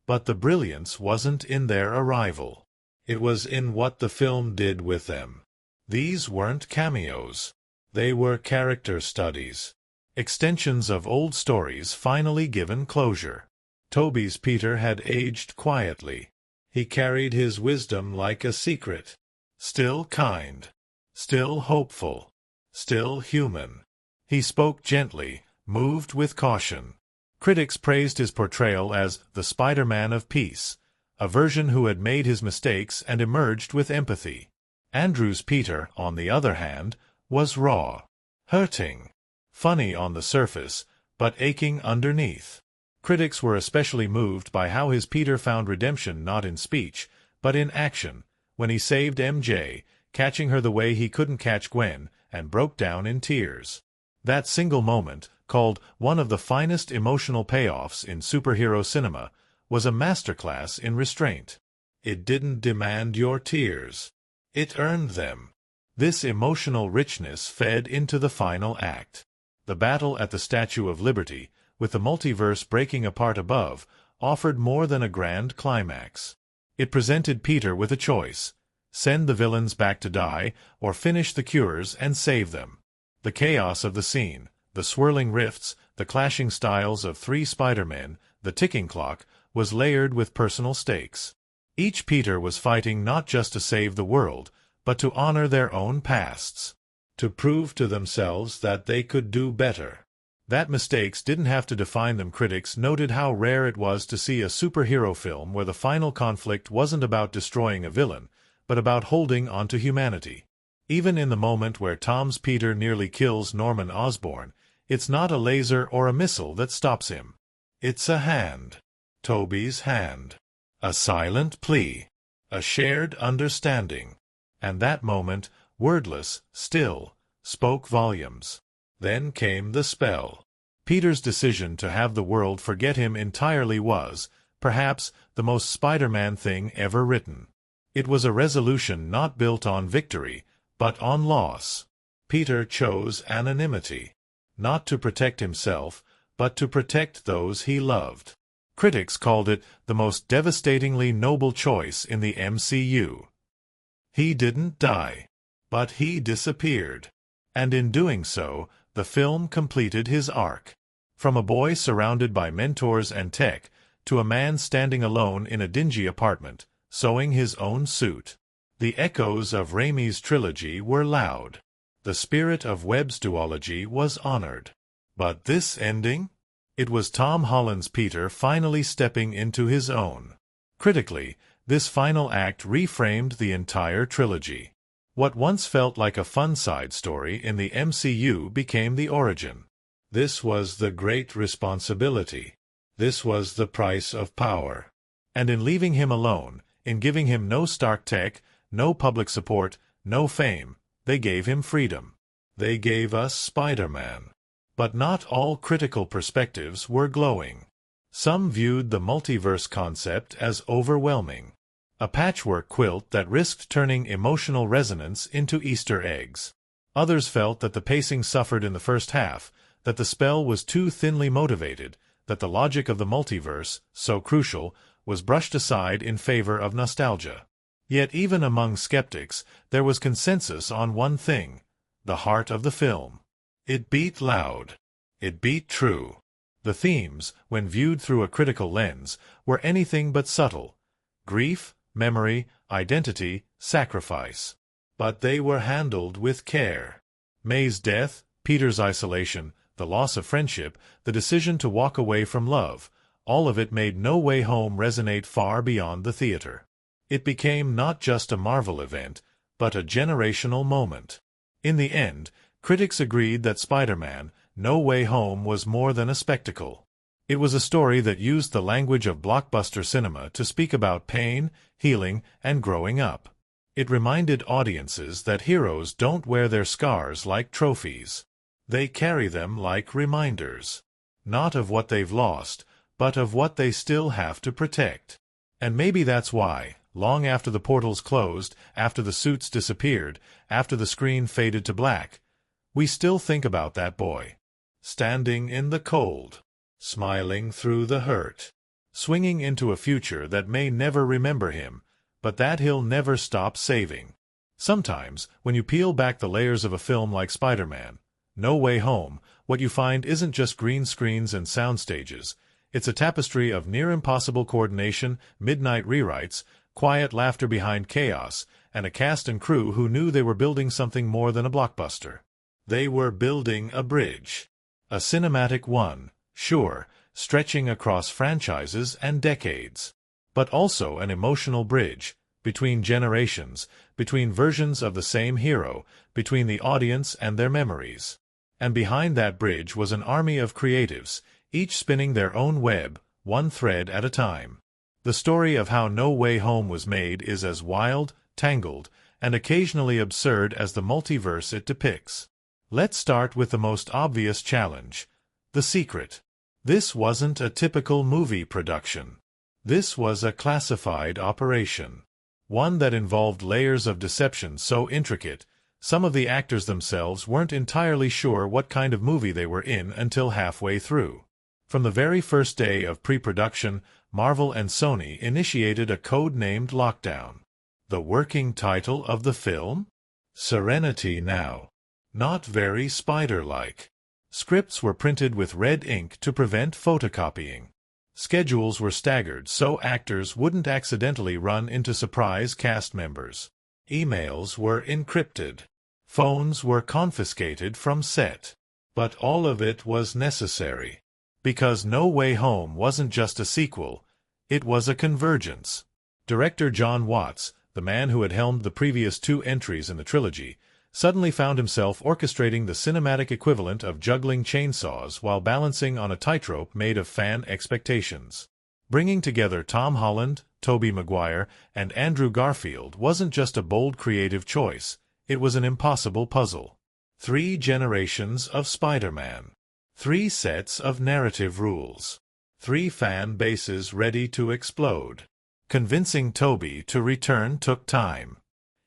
But the brilliance wasn't in their arrival. It was in what the film did with them. These weren't cameos. They were character studies. Extensions of old stories finally given closure. Tobey's Peter had aged quietly. He carried his wisdom like a secret. Still kind. Still hopeful. Still human. He spoke gently, moved with caution. Critics praised his portrayal as the Spider-Man of peace, a version who had made his mistakes and emerged with empathy. Andrew's Peter, on the other hand, was raw, hurting, funny on the surface, but aching underneath. Critics were especially moved by how his Peter found redemption not in speech, but in action, when he saved MJ, catching her the way he couldn't catch Gwen, and broke down in tears. That single moment, called one of the finest emotional payoffs in superhero cinema, was a masterclass in restraint. It didn't demand your tears. It earned them. This emotional richness fed into the final act. The battle at the Statue of Liberty, with the multiverse breaking apart above, offered more than a grand climax. It presented Peter with a choice: send the villains back to die, or finish the cures and save them. The chaos of the scene, the swirling rifts, the clashing styles of three Spider-Men, the ticking clock, was layered with personal stakes. Each Peter was fighting not just to save the world, but to honor their own pasts, to prove to themselves that they could do better. That mistakes didn't have to define them. Critics noted how rare it was to see a superhero film where the final conflict wasn't about destroying a villain, but about holding onto humanity. Even in the moment where Tom's Peter nearly kills Norman Osborn, it's not a laser or a missile that stops him. It's a hand. Tobey's hand. A silent plea. A shared understanding. And that moment, wordless, still, spoke volumes. Then came the spell. Peter's decision to have the world forget him entirely was, perhaps, the most Spider-Man thing ever written. It was a resolution not built on victory, but on loss. Peter chose anonymity. Not to protect himself, but to protect those he loved. Critics called it the most devastatingly noble choice in the MCU. He didn't die, but he disappeared. And in doing so, the film completed his arc. From a boy surrounded by mentors and tech, to a man standing alone in a dingy apartment, sewing his own suit. The echoes of Raimi's trilogy were loud. The spirit of Webb's duology was honored. But this ending? It was Tom Holland's Peter finally stepping into his own. Critically, this final act reframed the entire trilogy. What once felt like a fun side story in the MCU became the origin. This was the great responsibility. This was the price of power. And in leaving him alone, in giving him no Stark tech, no public support, no fame, they gave him freedom. They gave us Spider-Man. But not all critical perspectives were glowing. Some viewed the multiverse concept as overwhelming. A patchwork quilt that risked turning emotional resonance into Easter eggs. Others felt that the pacing suffered in the first half, that the spell was too thinly motivated, that the logic of the multiverse, so crucial, was brushed aside in favor of nostalgia. Yet even among skeptics, there was consensus on one thing: the heart of the film. It beat loud. It beat true. The themes, when viewed through a critical lens, were anything but subtle. Grief, memory, identity, sacrifice. But they were handled with care. May's death, Peter's isolation, the loss of friendship, the decision to walk away from love, all of it made No Way Home resonate far beyond the theater. It became not just a Marvel event, but a generational moment. In the end, critics agreed that Spider-Man: No Way Home was more than a spectacle. It was a story that used the language of blockbuster cinema to speak about pain, healing, and growing up. It reminded audiences that heroes don't wear their scars like trophies. They carry them like reminders. Not of what they've lost, but of what they still have to protect. And maybe that's why, long after the portals closed, after the suits disappeared, after the screen faded to black, we still think about that boy. Standing in the cold. Smiling through the hurt. Swinging into a future that may never remember him, but that he'll never stop saving. Sometimes, when you peel back the layers of a film like Spider-Man: No Way Home, what you find isn't just green screens and sound stages. It's a tapestry of near-impossible coordination, midnight rewrites, quiet laughter behind chaos, and a cast and crew who knew they were building something more than a blockbuster. They were building a bridge. A cinematic one, sure, stretching across franchises and decades. But also an emotional bridge, between generations, between versions of the same hero, between the audience and their memories. And behind that bridge was an army of creatives, each spinning their own web, one thread at a time. The story of how No Way Home was made is as wild, tangled, and occasionally absurd as the multiverse it depicts. Let's start with the most obvious challenge: the secret. This wasn't a typical movie production. This was a classified operation. One that involved layers of deception so intricate, some of the actors themselves weren't entirely sure what kind of movie they were in until halfway through. From the very first day of pre-production, Marvel and Sony initiated a code-named lockdown. The working title of the film? Serenity Now. Not very Spider-like. Scripts were printed with red ink to prevent photocopying. Schedules were staggered so actors wouldn't accidentally run into surprise cast members. Emails were encrypted. Phones were confiscated from set. But all of it was necessary. Because No Way Home wasn't just a sequel, it was a convergence. Director Jon Watts, the man who had helmed the previous two entries in the trilogy, suddenly found himself orchestrating the cinematic equivalent of juggling chainsaws while balancing on a tightrope made of fan expectations. Bringing together Tom Holland, Tobey Maguire, and Andrew Garfield wasn't just a bold creative choice, it was an impossible puzzle. 3 generations of Spider-Man. 3 sets of narrative rules. 3 fan bases ready to explode. Convincing Tobey to return took time.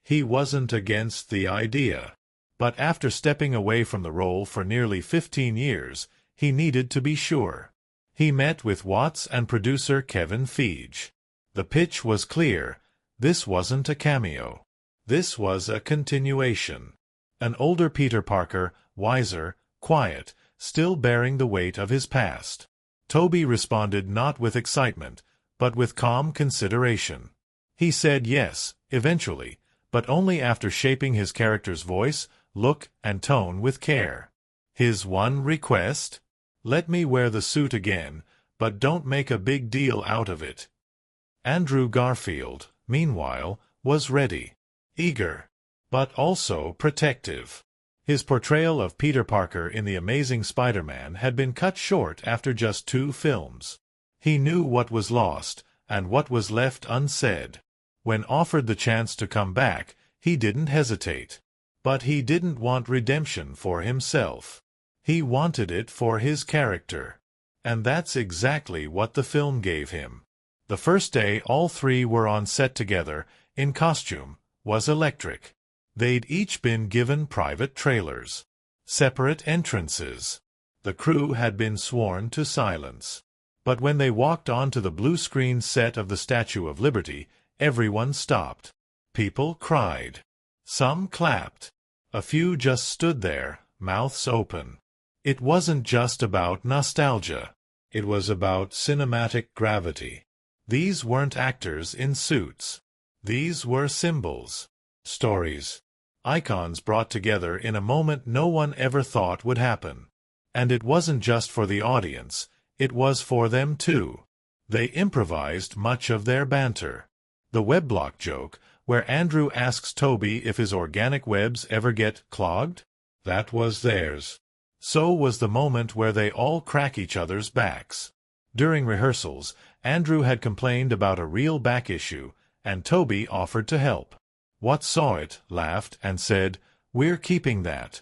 He wasn't against the idea. But after stepping away from the role for nearly 15 years, he needed to be sure. He met with Watts and producer Kevin Feige. The pitch was clear. This wasn't a cameo. This was a continuation. An older Peter Parker, wiser, quiet, still bearing the weight of his past. Tobey responded not with excitement, but with calm consideration. He said yes, eventually, but only after shaping his character's voice, look, and tone with care. His one request? Let me wear the suit again, but don't make a big deal out of it. Andrew Garfield, meanwhile, was ready. Eager. But also protective. His portrayal of Peter Parker in The Amazing Spider-Man had been cut short after just 2 films. He knew what was lost, and what was left unsaid. When offered the chance to come back, he didn't hesitate. But he didn't want redemption for himself. He wanted it for his character. And that's exactly what the film gave him. The first day all 3 were on set together, in costume, was electric. They'd each been given private trailers. Separate entrances. The crew had been sworn to silence. But when they walked onto the blue-screen set of the Statue of Liberty, everyone stopped. People cried. Some clapped. A few just stood there, mouths open. It wasn't just about nostalgia. It was about cinematic gravity. These weren't actors in suits. These were symbols. Stories. Icons brought together in a moment no one ever thought would happen. And it wasn't just for the audience, it was for them too. They improvised much of their banter. The webblock joke, where Andrew asks Tobey if his organic webs ever get clogged? That was theirs. So was the moment where they all crack each other's backs. During rehearsals, Andrew had complained about a real back issue, and Tobey offered to help. Watts saw it, laughed, and said, "We're keeping that."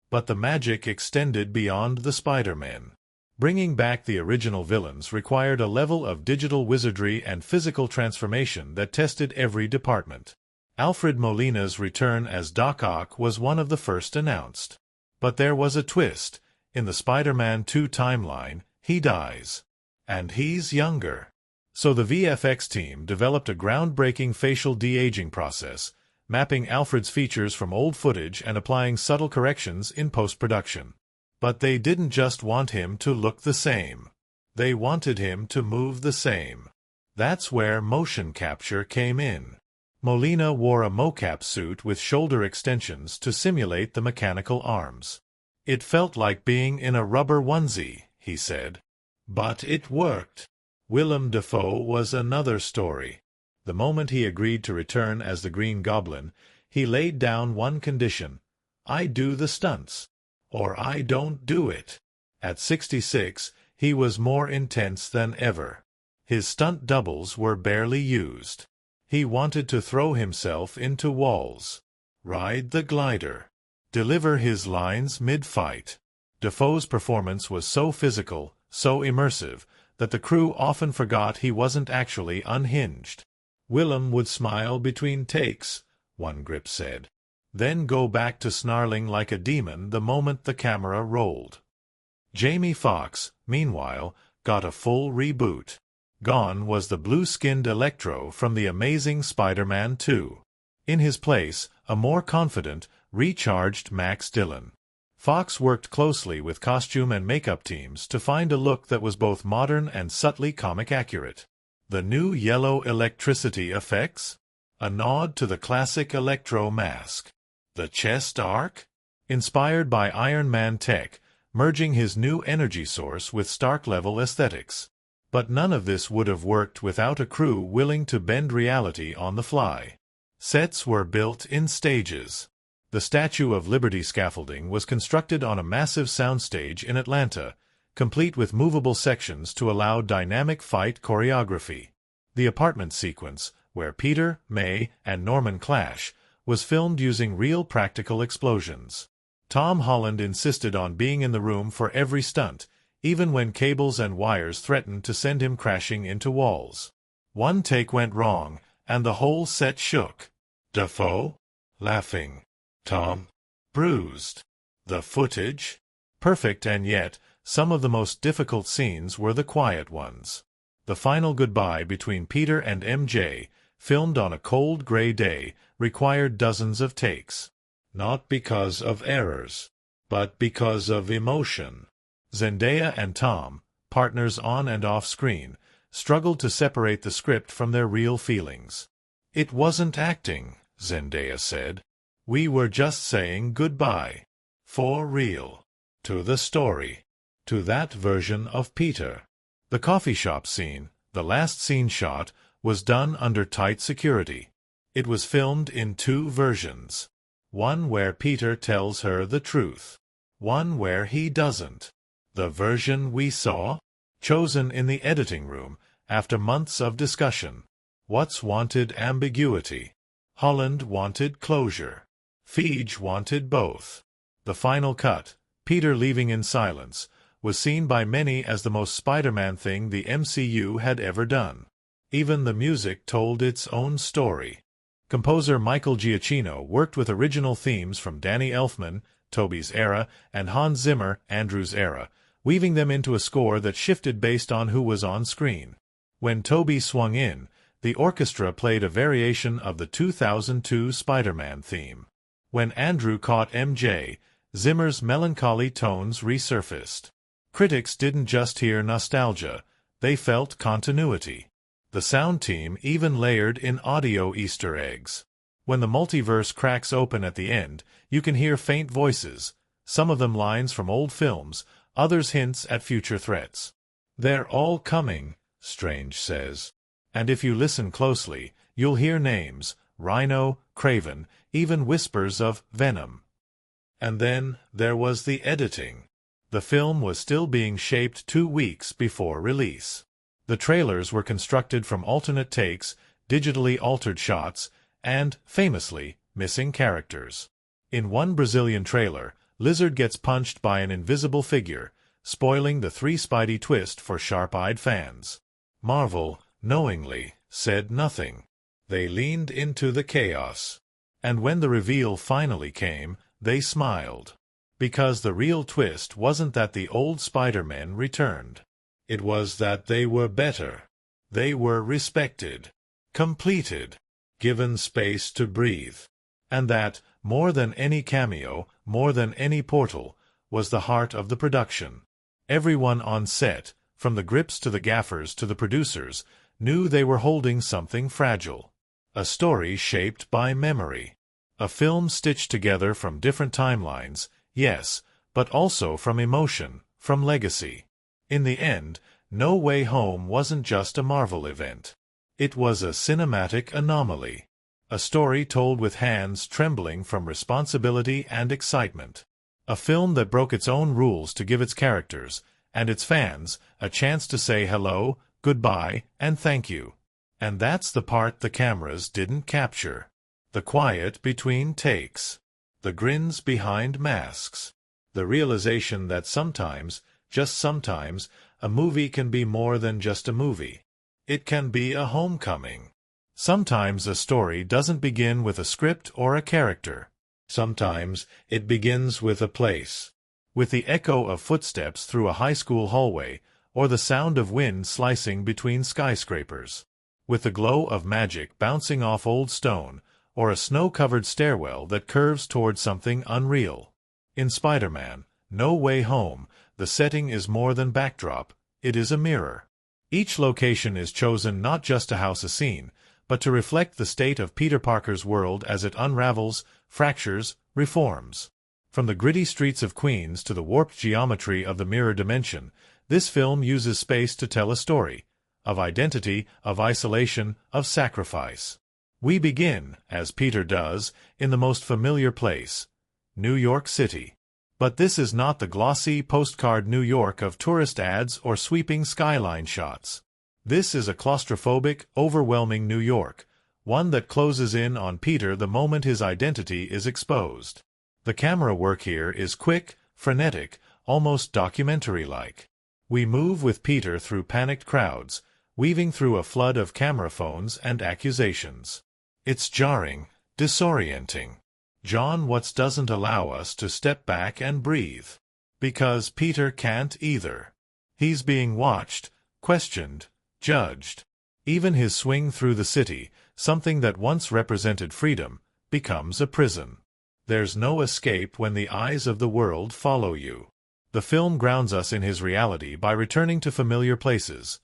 But the magic extended beyond the Spider-Men. Bringing back the original villains required a level of digital wizardry and physical transformation that tested every department. Alfred Molina's return as Doc Ock was one of the first announced. But there was a twist. In the Spider-Man 2 timeline, he dies. And he's younger. So the VFX team developed a groundbreaking facial de-aging process, mapping Alfred's features from old footage and applying subtle corrections in post-production. But they didn't just want him to look the same. They wanted him to move the same. That's where motion capture came in. Molina wore a mocap suit with shoulder extensions to simulate the mechanical arms. It felt like being in a rubber onesie, he said. But it worked. Willem Dafoe was another story. The moment he agreed to return as the Green Goblin, he laid down one condition: I do the stunts, or I don't do it. At 66, he was more intense than ever. His stunt doubles were barely used. He wanted to throw himself into walls, ride the glider, deliver his lines mid-fight. Dafoe's performance was so physical, so immersive, that the crew often forgot he wasn't actually unhinged. Willem would smile between takes, one grip said, then go back to snarling like a demon the moment the camera rolled. Jamie Foxx, meanwhile, got a full reboot. Gone was the blue-skinned Electro from The Amazing Spider-Man 2. In his place, a more confident, recharged Max Dillon. Foxx worked closely with costume and makeup teams to find a look that was both modern and subtly comic accurate. The new yellow electricity effects? A nod to the classic Electro mask. The chest arc? Inspired by Iron Man tech, merging his new energy source with Stark-level aesthetics. But none of this would have worked without a crew willing to bend reality on the fly. Sets were built in stages. The Statue of Liberty scaffolding was constructed on a massive soundstage in Atlanta, complete with movable sections to allow dynamic fight choreography. The apartment sequence, where Peter, May, and Norman clash, was filmed using real practical explosions. Tom Holland insisted on being in the room for every stunt, even when cables and wires threatened to send him crashing into walls. One take went wrong, and the whole set shook. Dafoe? Laughing. Tom? Bruised. The footage? Perfect, and yet, some of the most difficult scenes were the quiet ones. The final goodbye between Peter and MJ, filmed on a cold gray day, required dozens of takes. Not because of errors, but because of emotion. Zendaya and Tom, partners on and off screen, struggled to separate the script from their real feelings. It wasn't acting, Zendaya said. We were just saying goodbye. For real. To the story. To that version of Peter. The coffee shop scene, the last scene shot, was done under tight security. It was filmed in two versions. One where Peter tells her the truth. One where he doesn't. The version we saw? Chosen in the editing room, after months of discussion. Watts wanted ambiguity. Holland wanted closure. Feige wanted both. The final cut, Peter leaving in silence, was seen by many as the most Spider-Man thing the MCU had ever done. Even the music told its own story. Composer Michael Giacchino worked with original themes from Danny Elfman, Tobey's era, and Hans Zimmer, Andrew's era, weaving them into a score that shifted based on who was on screen. When Tobey swung in, the orchestra played a variation of the 2002 Spider-Man theme. When Andrew caught MJ, Zimmer's melancholy tones resurfaced. Critics didn't just hear nostalgia, they felt continuity. The sound team even layered in audio Easter eggs. When the multiverse cracks open at the end, you can hear faint voices, some of them lines from old films, others hints at future threats. They're all coming, Strange says. And if you listen closely, you'll hear names, Rhino, Kraven, even whispers of Venom. And then there was the editing. The film was still being shaped 2 weeks before release. The trailers were constructed from alternate takes, digitally altered shots, and, famously, missing characters. In one Brazilian trailer, Lizard gets punched by an invisible figure, spoiling the 3 Spidey twist for sharp-eyed fans. Marvel, knowingly, said nothing. They leaned into the chaos. And when the reveal finally came, they smiled. Because the real twist wasn't that the old Spider-Men returned. It was that they were better. They were respected, completed, given space to breathe. And that, more than any cameo, more than any portal, was the heart of the production. Everyone on set, from the grips to the gaffers to the producers, knew they were holding something fragile. A story shaped by memory. A film stitched together from different timelines, yes, but also from emotion, from legacy. In the end, No Way Home wasn't just a Marvel event. It was a cinematic anomaly. A story told with hands trembling from responsibility and excitement. A film that broke its own rules to give its characters, and its fans, a chance to say hello, goodbye, and thank you. And that's the part the cameras didn't capture. The quiet between takes. The grins behind masks. The realization that sometimes, just sometimes, a movie can be more than just a movie. It can be a homecoming. Sometimes a story doesn't begin with a script or a character. Sometimes it begins with a place. With the echo of footsteps through a high school hallway, or the sound of wind slicing between skyscrapers. With the glow of magic bouncing off old stone, or a snow-covered stairwell that curves toward something unreal. In Spider-Man, No Way Home, the setting is more than backdrop, it is a mirror. Each location is chosen not just to house a scene, but to reflect the state of Peter Parker's world as it unravels, fractures, reforms. From the gritty streets of Queens to the warped geometry of the mirror dimension, this film uses space to tell a story, of identity, of isolation, of sacrifice. We begin, as Peter does, in the most familiar place, New York City. But this is not the glossy postcard New York of tourist ads or sweeping skyline shots. This is a claustrophobic, overwhelming New York, one that closes in on Peter the moment his identity is exposed. The camera work here is quick, frenetic, almost documentary-like. We move with Peter through panicked crowds, weaving through a flood of camera phones and accusations. It's jarring, disorienting. Jon Watts doesn't allow us to step back and breathe. Because Peter can't either. He's being watched, questioned, judged. Even his swing through the city, something that once represented freedom, becomes a prison. There's no escape when the eyes of the world follow you. The film grounds us in his reality by returning to familiar places.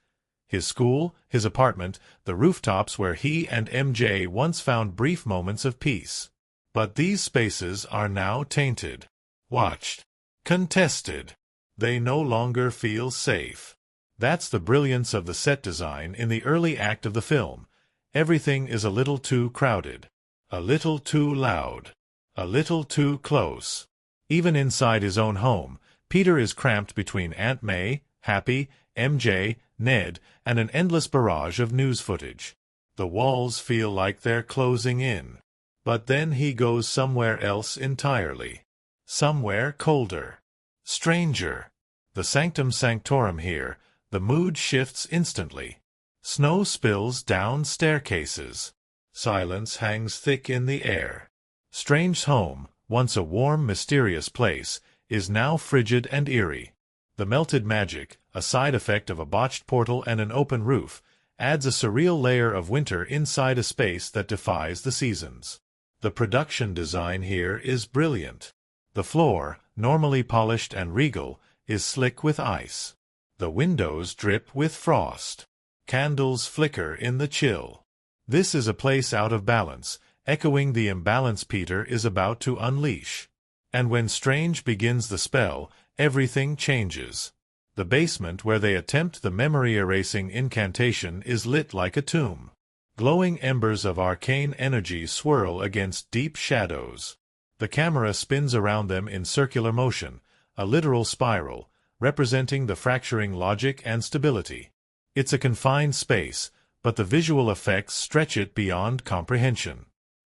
His school, his apartment, the rooftops where he and MJ once found brief moments of peace. But these spaces are now tainted, watched, contested. They no longer feel safe. That's the brilliance of the set design in the early act of the film. Everything is a little too crowded, a little too loud, a little too close. Even inside his own home, Peter is cramped between Aunt May, Happy, MJ, Ned, and an endless barrage of news footage. The walls feel like they're closing in. But then he goes somewhere else entirely. Somewhere colder. Stranger. The sanctum sanctorum here, the mood shifts instantly. Snow spills down staircases. Silence hangs thick in the air. Strange's home, once a warm, mysterious place, is now frigid and eerie. The melted magic, a side effect of a botched portal and an open roof, adds a surreal layer of winter inside a space that defies the seasons. The production design here is brilliant. The floor, normally polished and regal, is slick with ice. The windows drip with frost. Candles flicker in the chill. This is a place out of balance, echoing the imbalance Peter is about to unleash. And when Strange begins the spell, everything changes. The basement where they attempt the memory-erasing incantation is lit like a tomb. Glowing embers of arcane energy swirl against deep shadows. The camera spins around them in circular motion, a literal spiral, representing the fracturing logic and stability. It's a confined space, but the visual effects stretch it beyond comprehension.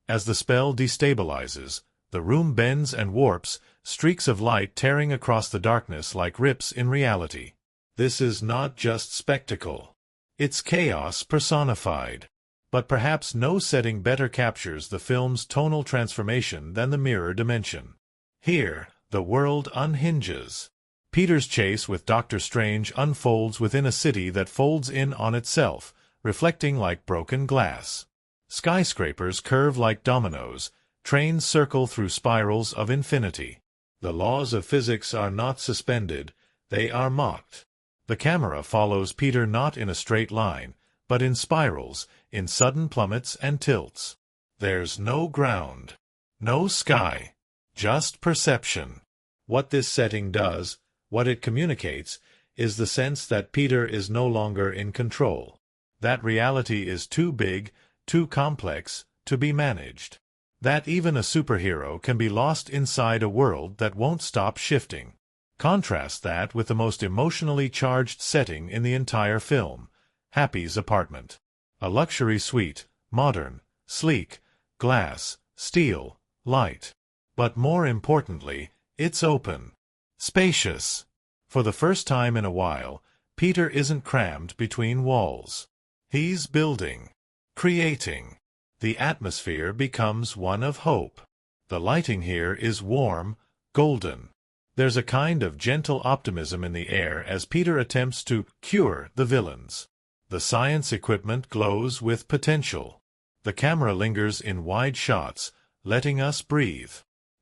As the spell destabilizes, the room bends and warps, streaks of light tearing across the darkness like rips in reality. This is not just spectacle. It's chaos personified. But perhaps no setting better captures the film's tonal transformation than the mirror dimension. Here, the world unhinges. Peter's chase with Doctor Strange unfolds within a city that folds in on itself, reflecting like broken glass. Skyscrapers curve like dominoes, trains circle through spirals of infinity. The laws of physics are not suspended, they are mocked. The camera follows Peter not in a straight line, but in spirals, in sudden plummets and tilts. There's no ground, no sky, just perception. What this setting does, what it communicates, is the sense that Peter is no longer in control. That reality is too big, too complex, to be managed. That even a superhero can be lost inside a world that won't stop shifting. Contrast that with the most emotionally charged setting in the entire film, Happy's apartment. A luxury suite, modern, sleek, glass, steel, light. But more importantly, it's open. Spacious. For the first time in a while, Peter isn't crammed between walls. He's building, creating. The atmosphere becomes one of hope. The lighting here is warm, golden. There's a kind of gentle optimism in the air as Peter attempts to cure the villains. The science equipment glows with potential. The camera lingers in wide shots, letting us breathe.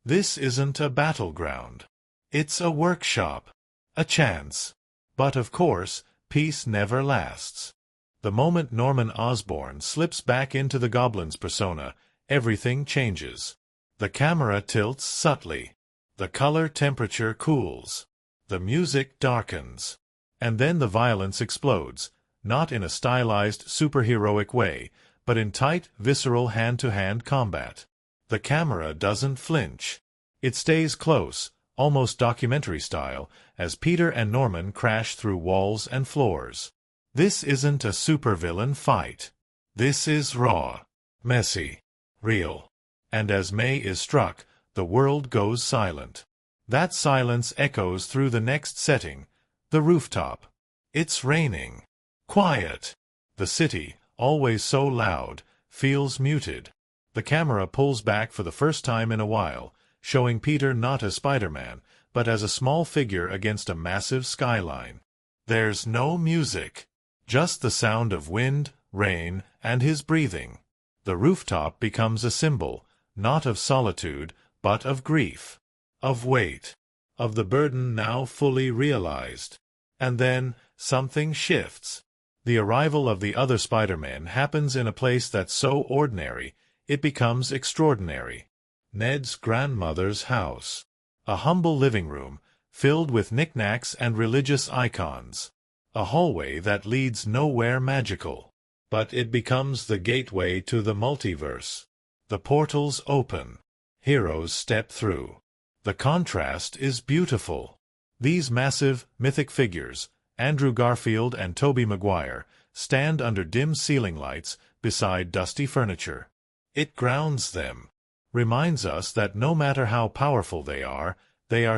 This isn't a battleground. It's a workshop. A chance. But of course, peace never lasts. The moment Norman Osborn slips back into the Goblin's persona, everything changes. The camera tilts subtly. The color temperature cools. The music darkens. And then the violence explodes, not in a stylized superheroic way, but in tight, visceral hand-to-hand combat. The camera doesn't flinch. It stays close, almost documentary style, as Peter and Norman crash through walls and floors. This isn't a supervillain fight. This is raw, messy, real. And as May is struck, the world goes silent. That silence echoes through the next setting, the rooftop. It's raining. Quiet. The city, always so loud, feels muted. The camera pulls back for the first time in a while, showing Peter not as Spider-Man, but as a small figure against a massive skyline. There's no music. Just the sound of wind, rain, and his breathing. The rooftop becomes a symbol, not of solitude, but of grief, of weight, of the burden now fully realized. And then, something shifts. The arrival of the other Spider-Man happens in a place that's so ordinary, it becomes extraordinary. Ned's grandmother's house. A humble living room, filled with knickknacks and religious icons. A hallway that leads nowhere magical. But it becomes the gateway to the multiverse. The portals open. Heroes step through. The contrast is beautiful. These massive, mythic figures, Andrew Garfield and Tobey Maguire, stand under dim ceiling lights beside dusty furniture. It grounds them. Reminds us that no matter how powerful they are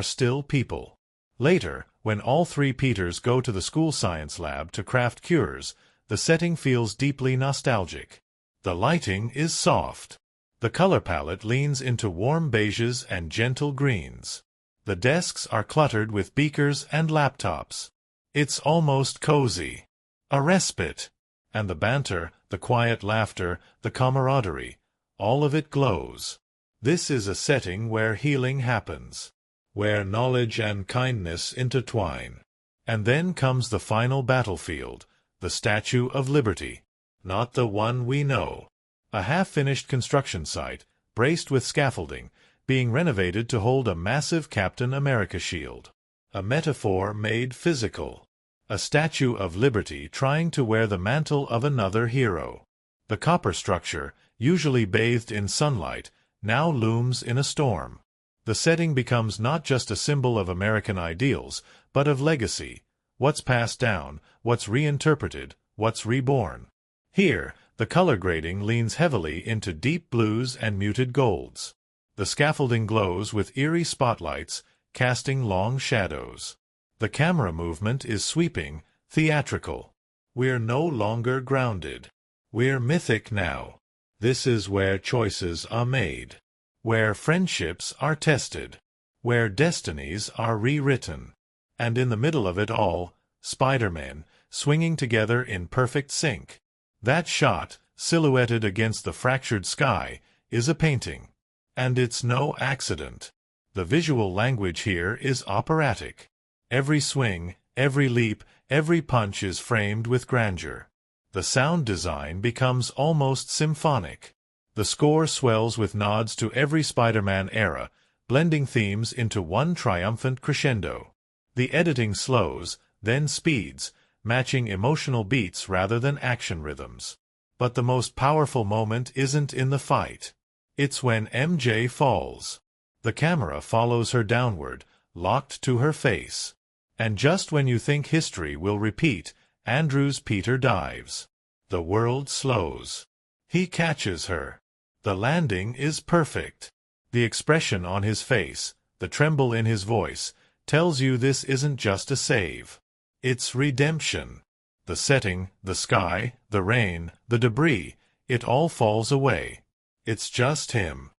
still people. Later, when all three Peters go to the school science lab to craft cures, the setting feels deeply nostalgic. The lighting is soft. The color palette leans into warm beiges and gentle greens. The desks are cluttered with beakers and laptops. It's almost cozy. A respite. And the banter, the quiet laughter, the camaraderie, all of it glows. This is a setting where healing happens, where knowledge and kindness intertwine. And then comes the final battlefield, the Statue of Liberty. Not the one we know. A half-finished construction site, braced with scaffolding, being renovated to hold a massive Captain America shield. A metaphor made physical. A Statue of Liberty trying to wear the mantle of another hero. The copper structure, usually bathed in sunlight, now looms in a storm. The setting becomes not just a symbol of American ideals, but of legacy, what's passed down, what's reinterpreted, what's reborn. Here, the color grading leans heavily into deep blues and muted golds. The scaffolding glows with eerie spotlights, casting long shadows. The camera movement is sweeping, theatrical. We're no longer grounded. We're mythic now. This is where choices are made, where friendships are tested, where destinies are rewritten. And in the middle of it all, Spider-Man, swinging together in perfect sync. That shot, silhouetted against the fractured sky, is a painting. And it's no accident. The visual language here is operatic. Every swing, every leap, every punch is framed with grandeur. The sound design becomes almost symphonic. The score swells with nods to every Spider-Man era, blending themes into one triumphant crescendo. The editing slows, then speeds, matching emotional beats rather than action rhythms. But the most powerful moment isn't in the fight. It's when MJ falls. The camera follows her downward, locked to her face. And just when you think history will repeat, Andrew's Peter dives. The world slows. He catches her. The landing is perfect. The expression on his face, the tremble in his voice, tells you this isn't just a save. It's redemption. The setting, the sky, the rain, the debris, it all falls away. It's just him.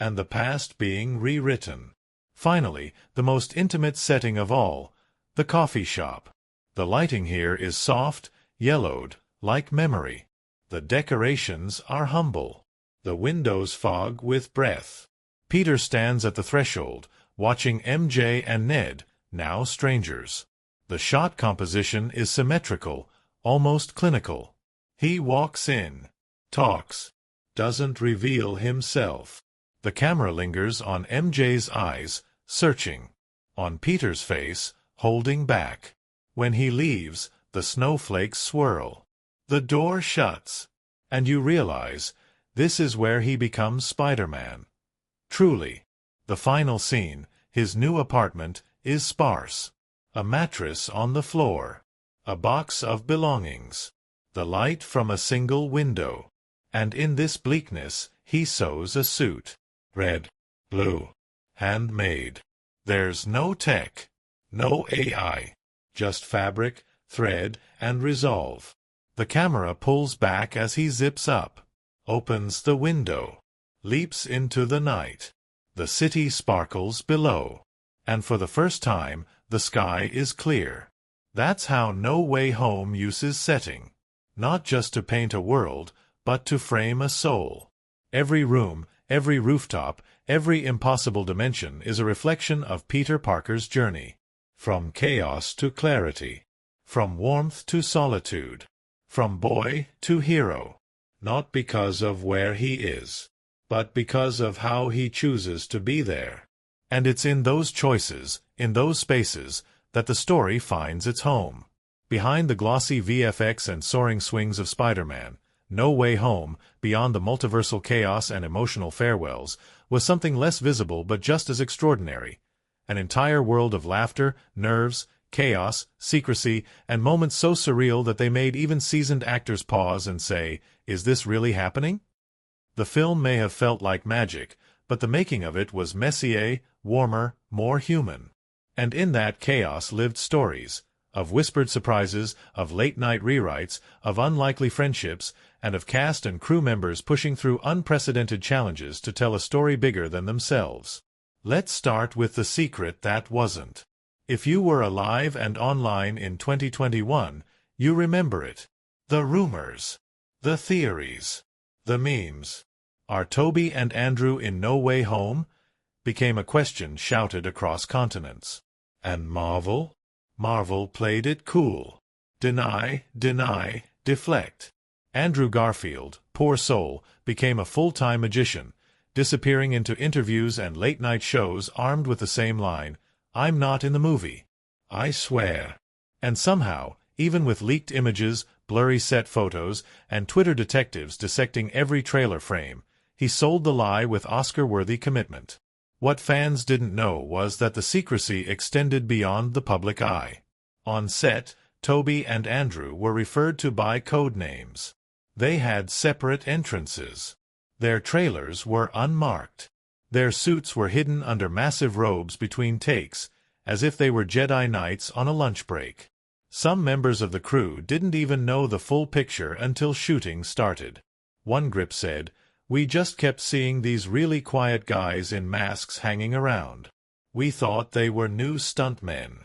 And the past being rewritten. Finally, the most intimate setting of all, the coffee shop. The lighting here is soft, yellowed, like memory. The decorations are humble. The windows fog with breath. Peter stands at the threshold, watching MJ and Ned, now strangers. The shot composition is symmetrical, almost clinical. He walks in, talks, doesn't reveal himself. The camera lingers on MJ's eyes, searching. On Peter's face, holding back. When he leaves, the snowflakes swirl. The door shuts. And you realize, this is where he becomes Spider-Man. Truly. The final scene, his new apartment, is sparse. A mattress on the floor. A box of belongings. The light from a single window. And in this bleakness, he sews a suit. Red, blue, handmade. There's no tech, no AI, just fabric, thread, and resolve. The camera pulls back as he zips up, opens the window, leaps into the night. The city sparkles below, and for the first time, the sky is clear. That's how No Way Home uses setting, not just to paint a world, but to frame a soul. Every room, every rooftop, every impossible dimension is a reflection of Peter Parker's journey. From chaos to clarity. From warmth to solitude. From boy to hero. Not because of where he is, but because of how he chooses to be there. And it's in those choices, in those spaces, that the story finds its home. Behind the glossy VFX and soaring swings of Spider-Man, No Way Home, beyond the multiversal chaos and emotional farewells, was something less visible but just as extraordinary. An entire world of laughter, nerves, chaos, secrecy, and moments so surreal that they made even seasoned actors pause and say, "Is this really happening?" The film may have felt like magic, but the making of it was messier, warmer, more human. And in that chaos lived stories, of whispered surprises, of late-night rewrites, of unlikely friendships, and of cast and crew members pushing through unprecedented challenges to tell a story bigger than themselves. Let's start with the secret that wasn't. If you were alive and online in 2021, you remember it. The rumors. The theories. The memes. Are Toby and Andrew in No Way Home? Became a question shouted across continents. And Marvel? Marvel played it cool. Deny, deflect. Andrew Garfield, poor soul, became a full-time magician, disappearing into interviews and late-night shows armed with the same line, "I'm not in the movie. I swear." And somehow, even with leaked images, blurry set photos, and Twitter detectives dissecting every trailer frame, he sold the lie with Oscar-worthy commitment. What fans didn't know was that the secrecy extended beyond the public eye. On set, Toby and Andrew were referred to by code names. They had separate entrances. Their trailers were unmarked. Their suits were hidden under massive robes between takes, as if they were Jedi Knights on a lunch break. Some members of the crew didn't even know the full picture until shooting started. One grip said, "We just kept seeing these really quiet guys in masks hanging around. We thought they were new stuntmen."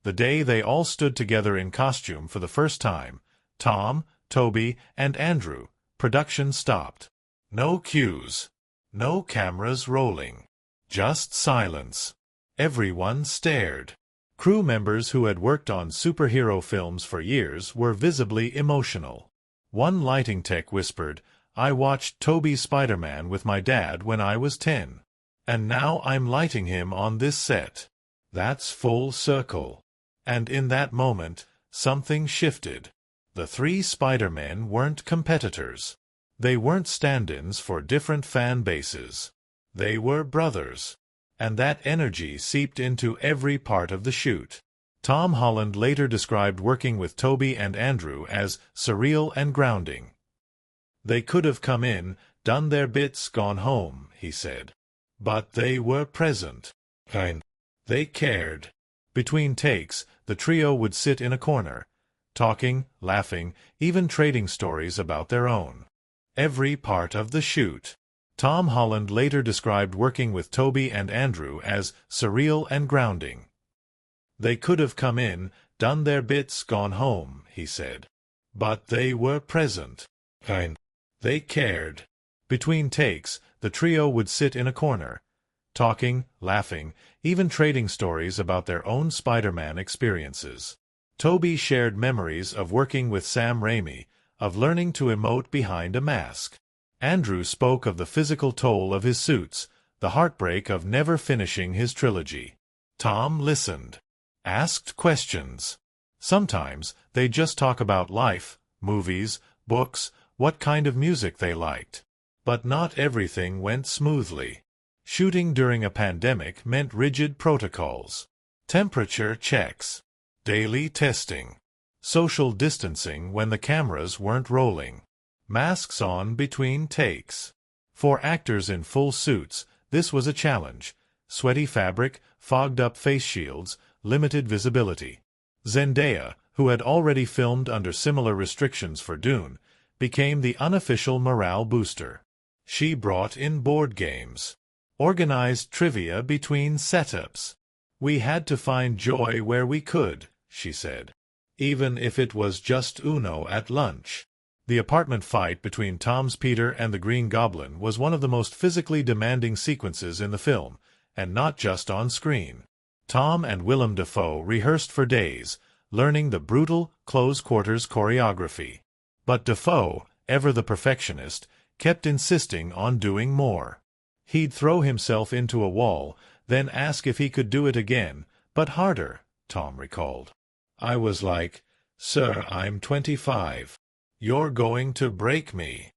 The day they all stood together in costume for the first time, Tom, Toby, and Andrew, production stopped. No cues. No cameras rolling. Just silence. Everyone stared. Crew members who had worked on superhero films for years were visibly emotional. One lighting tech whispered, "I watched Toby's Spider-Man with my dad when I was 10. And now I'm lighting him on this set. That's full circle." And in that moment, something shifted. The three Spider-Men weren't competitors. They weren't stand-ins for different fan bases. They were brothers. And that energy seeped into every part of the shoot. Tom Holland later described working with Toby and Andrew as surreal and grounding. "They could have come in, done their bits, gone home," he said. "But they were present. They cared." Between takes, the trio would sit in a corner, talking, laughing, even trading stories about their own. Every part of the shoot. Tom Holland later described working with Toby and Andrew as surreal and grounding. "They could have come in, done their bits, gone home," he said. "But they were present. They cared." Between takes, the trio would sit in a corner, talking, laughing, even trading stories about their own Spider-Man experiences. Toby shared memories of working with Sam Raimi, of learning to emote behind a mask. Andrew spoke of the physical toll of his suits, the heartbreak of never finishing his trilogy. Tom listened, asked questions. Sometimes they'd just talk about life, movies, books, what kind of music they liked. But not everything went smoothly. Shooting during a pandemic meant rigid protocols. Temperature checks. Daily testing. Social distancing when the cameras weren't rolling. Masks on between takes. For actors in full suits, this was a challenge. Sweaty fabric, fogged-up face shields, limited visibility. Zendaya, who had already filmed under similar restrictions for Dune, became the unofficial morale booster. She brought in board games. Organized trivia between setups. "We had to find joy where we could," she said. "Even if it was just Uno at lunch." The apartment fight between Tom's Peter and the Green Goblin was one of the most physically demanding sequences in the film, and not just on screen. Tom and Willem Dafoe rehearsed for days, learning the brutal, close-quarters choreography. But Dafoe, ever the perfectionist, kept insisting on doing more. He'd throw himself into a wall, then ask if he could do it again, but harder, Tom recalled. "I was like, 'Sir, I'm 25. You're going to break me.'"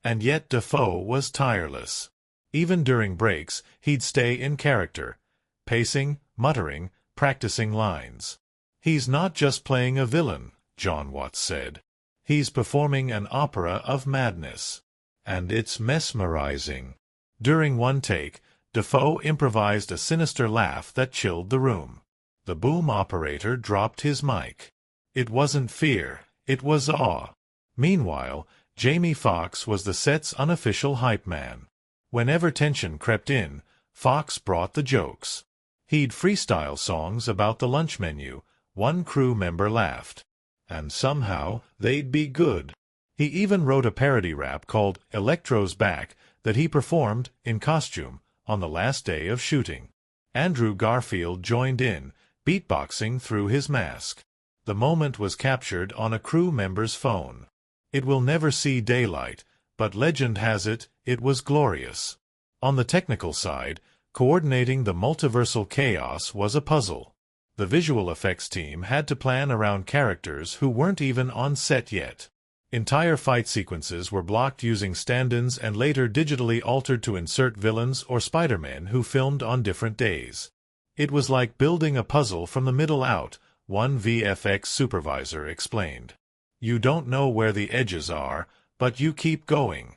And yet Dafoe was tireless. Even during breaks, he'd stay in character, pacing, muttering, practicing lines. "He's not just playing a villain," Jon Watts said. "He's performing an opera of madness. And it's mesmerizing." During one take, Dafoe improvised a sinister laugh that chilled the room. The boom operator dropped his mic. It wasn't fear, it was awe. Meanwhile, Jamie Foxx was the set's unofficial hype man. Whenever tension crept in, Foxx brought the jokes. He'd freestyle songs about the lunch menu, one crew member laughed. And somehow, they'd be good. He even wrote a parody rap called "Electro's Back" that he performed, in costume, on the last day of shooting. Andrew Garfield joined in, beatboxing through his mask. The moment was captured on a crew member's phone. It will never see daylight, but legend has it, it was glorious. On the technical side, coordinating the multiversal chaos was a puzzle. The visual effects team had to plan around characters who weren't even on set yet. Entire fight sequences were blocked using stand-ins and later digitally altered to insert villains or Spider-Men who filmed on different days. It was like building a puzzle from the middle out, one VFX supervisor explained. "You don't know where the edges are, but you keep going."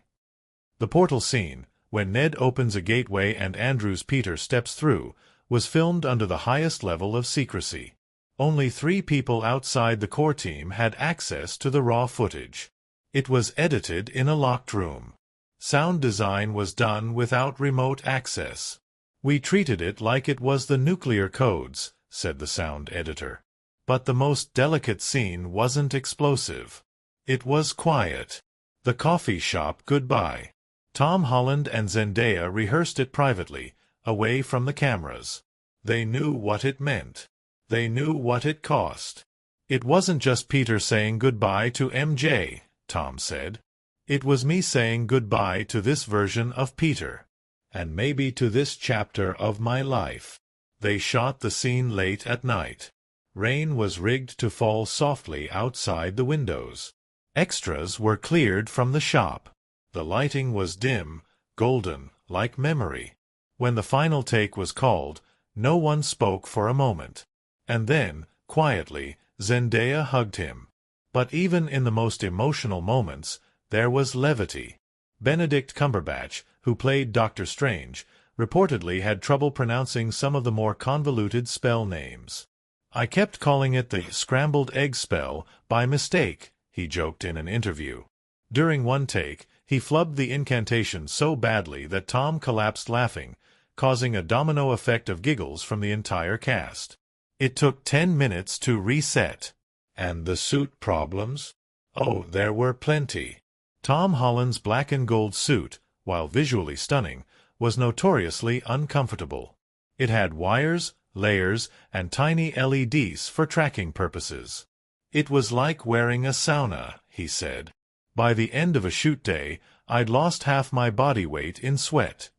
The portal scene, when Ned opens a gateway and Andrew's Peter steps through, was filmed under the highest level of secrecy. Only 3 people outside the core team had access to the raw footage. It was edited in a locked room. Sound design was done without remote access. "We treated it like it was the nuclear codes," said the sound editor. But the most delicate scene wasn't explosive. It was quiet. The coffee shop goodbye. Tom Holland and Zendaya rehearsed it privately, away from the cameras. They knew what it meant. They knew what it cost. It wasn't just Peter saying goodbye to MJ, Tom said. It was me saying goodbye to this version of Peter. And maybe to this chapter of my life. They shot the scene late at night. Rain was rigged to fall softly outside the windows. Extras were cleared from the shop. The lighting was dim, golden, like memory. When the final take was called, no one spoke for a moment. And then, quietly, Zendaya hugged him. But even in the most emotional moments, there was levity. Benedict Cumberbatch, who played Doctor Strange, reportedly had trouble pronouncing some of the more convoluted spell names. "I kept calling it the scrambled egg spell by mistake," he joked in an interview. During one take, he flubbed the incantation so badly that Tom collapsed laughing, causing a domino effect of giggles from the entire cast. It took 10 minutes to reset. And the suit problems? Oh, there were plenty. Tom Holland's black and gold suit, while visually stunning, was notoriously uncomfortable. It had wires, layers, and tiny LEDs for tracking purposes. "It was like wearing a sauna," he said. "By the end of a shoot day, I'd lost half my body weight in sweat."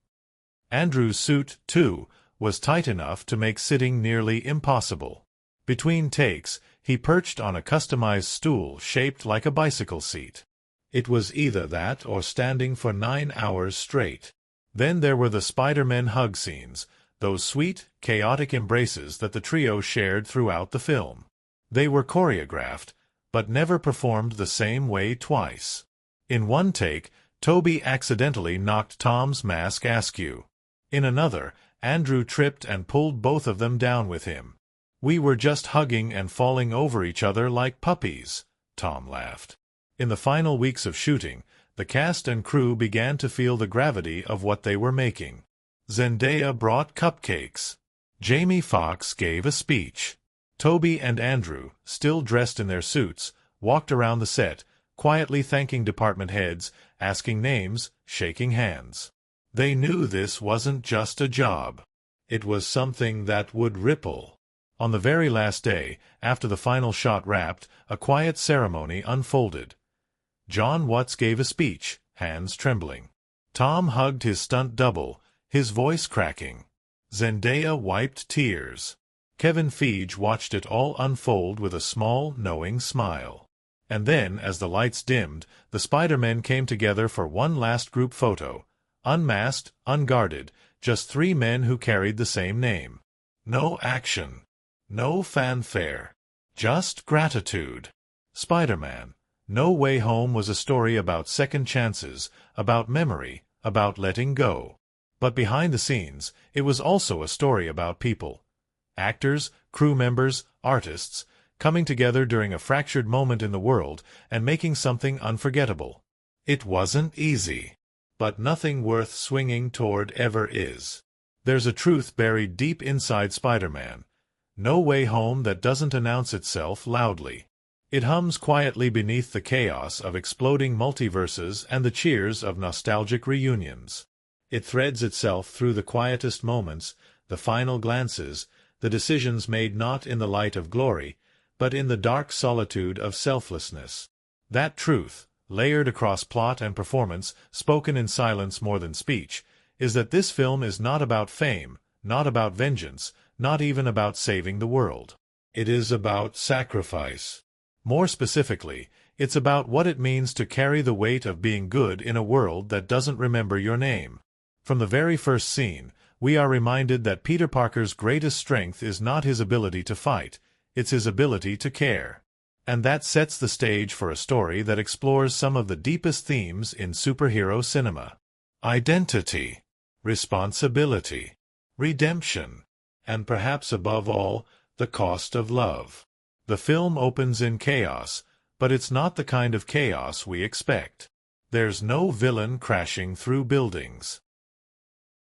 Andrew's suit, too, was tight enough to make sitting nearly impossible. Between takes, he perched on a customized stool shaped like a bicycle seat. It was either that or standing for 9 hours straight. Then there were the Spider-Man hug scenes, those sweet, chaotic embraces that the trio shared throughout the film. They were choreographed, but never performed the same way twice. In one take, Toby accidentally knocked Tom's mask askew. In another, Andrew tripped and pulled both of them down with him. "We were just hugging and falling over each other like puppies," Tom laughed. In the final weeks of shooting, the cast and crew began to feel the gravity of what they were making. Zendaya brought cupcakes. Jamie Foxx gave a speech. Toby and Andrew, still dressed in their suits, walked around the set, quietly thanking department heads, asking names, shaking hands. They knew this wasn't just a job. It was something that would ripple. On the very last day, after the final shot wrapped, a quiet ceremony unfolded. Jon Watts gave a speech, hands trembling. Tom hugged his stunt double, his voice cracking. Zendaya wiped tears. Kevin Feige watched it all unfold with a small, knowing smile. And then, as the lights dimmed, the Spider-Men came together for one last group photo. Unmasked, unguarded, just 3 men who carried the same name. No action. No fanfare. Just gratitude. Spider-Man: No Way Home was a story about second chances, about memory, about letting go. But behind the scenes, it was also a story about people. Actors, crew members, artists, coming together during a fractured moment in the world and making something unforgettable. It wasn't easy. But nothing worth swinging toward ever is. There's a truth buried deep inside Spider-Man. No Way Home that doesn't announce itself loudly. It hums quietly beneath the chaos of exploding multiverses and the cheers of nostalgic reunions. It threads itself through the quietest moments, the final glances, the decisions made not in the light of glory, but in the dark solitude of selflessness. That truth, layered across plot and performance, spoken in silence more than speech, is that this film is not about fame, not about vengeance, not even about saving the world. It is about sacrifice. More specifically, it's about what it means to carry the weight of being good in a world that doesn't remember your name. From the very first scene, we are reminded that Peter Parker's greatest strength is not his ability to fight, it's his ability to care. And that sets the stage for a story that explores some of the deepest themes in superhero cinema. Identity, responsibility, redemption, and perhaps above all, the cost of love. The film opens in chaos, but it's not the kind of chaos we expect. There's no villain crashing through buildings.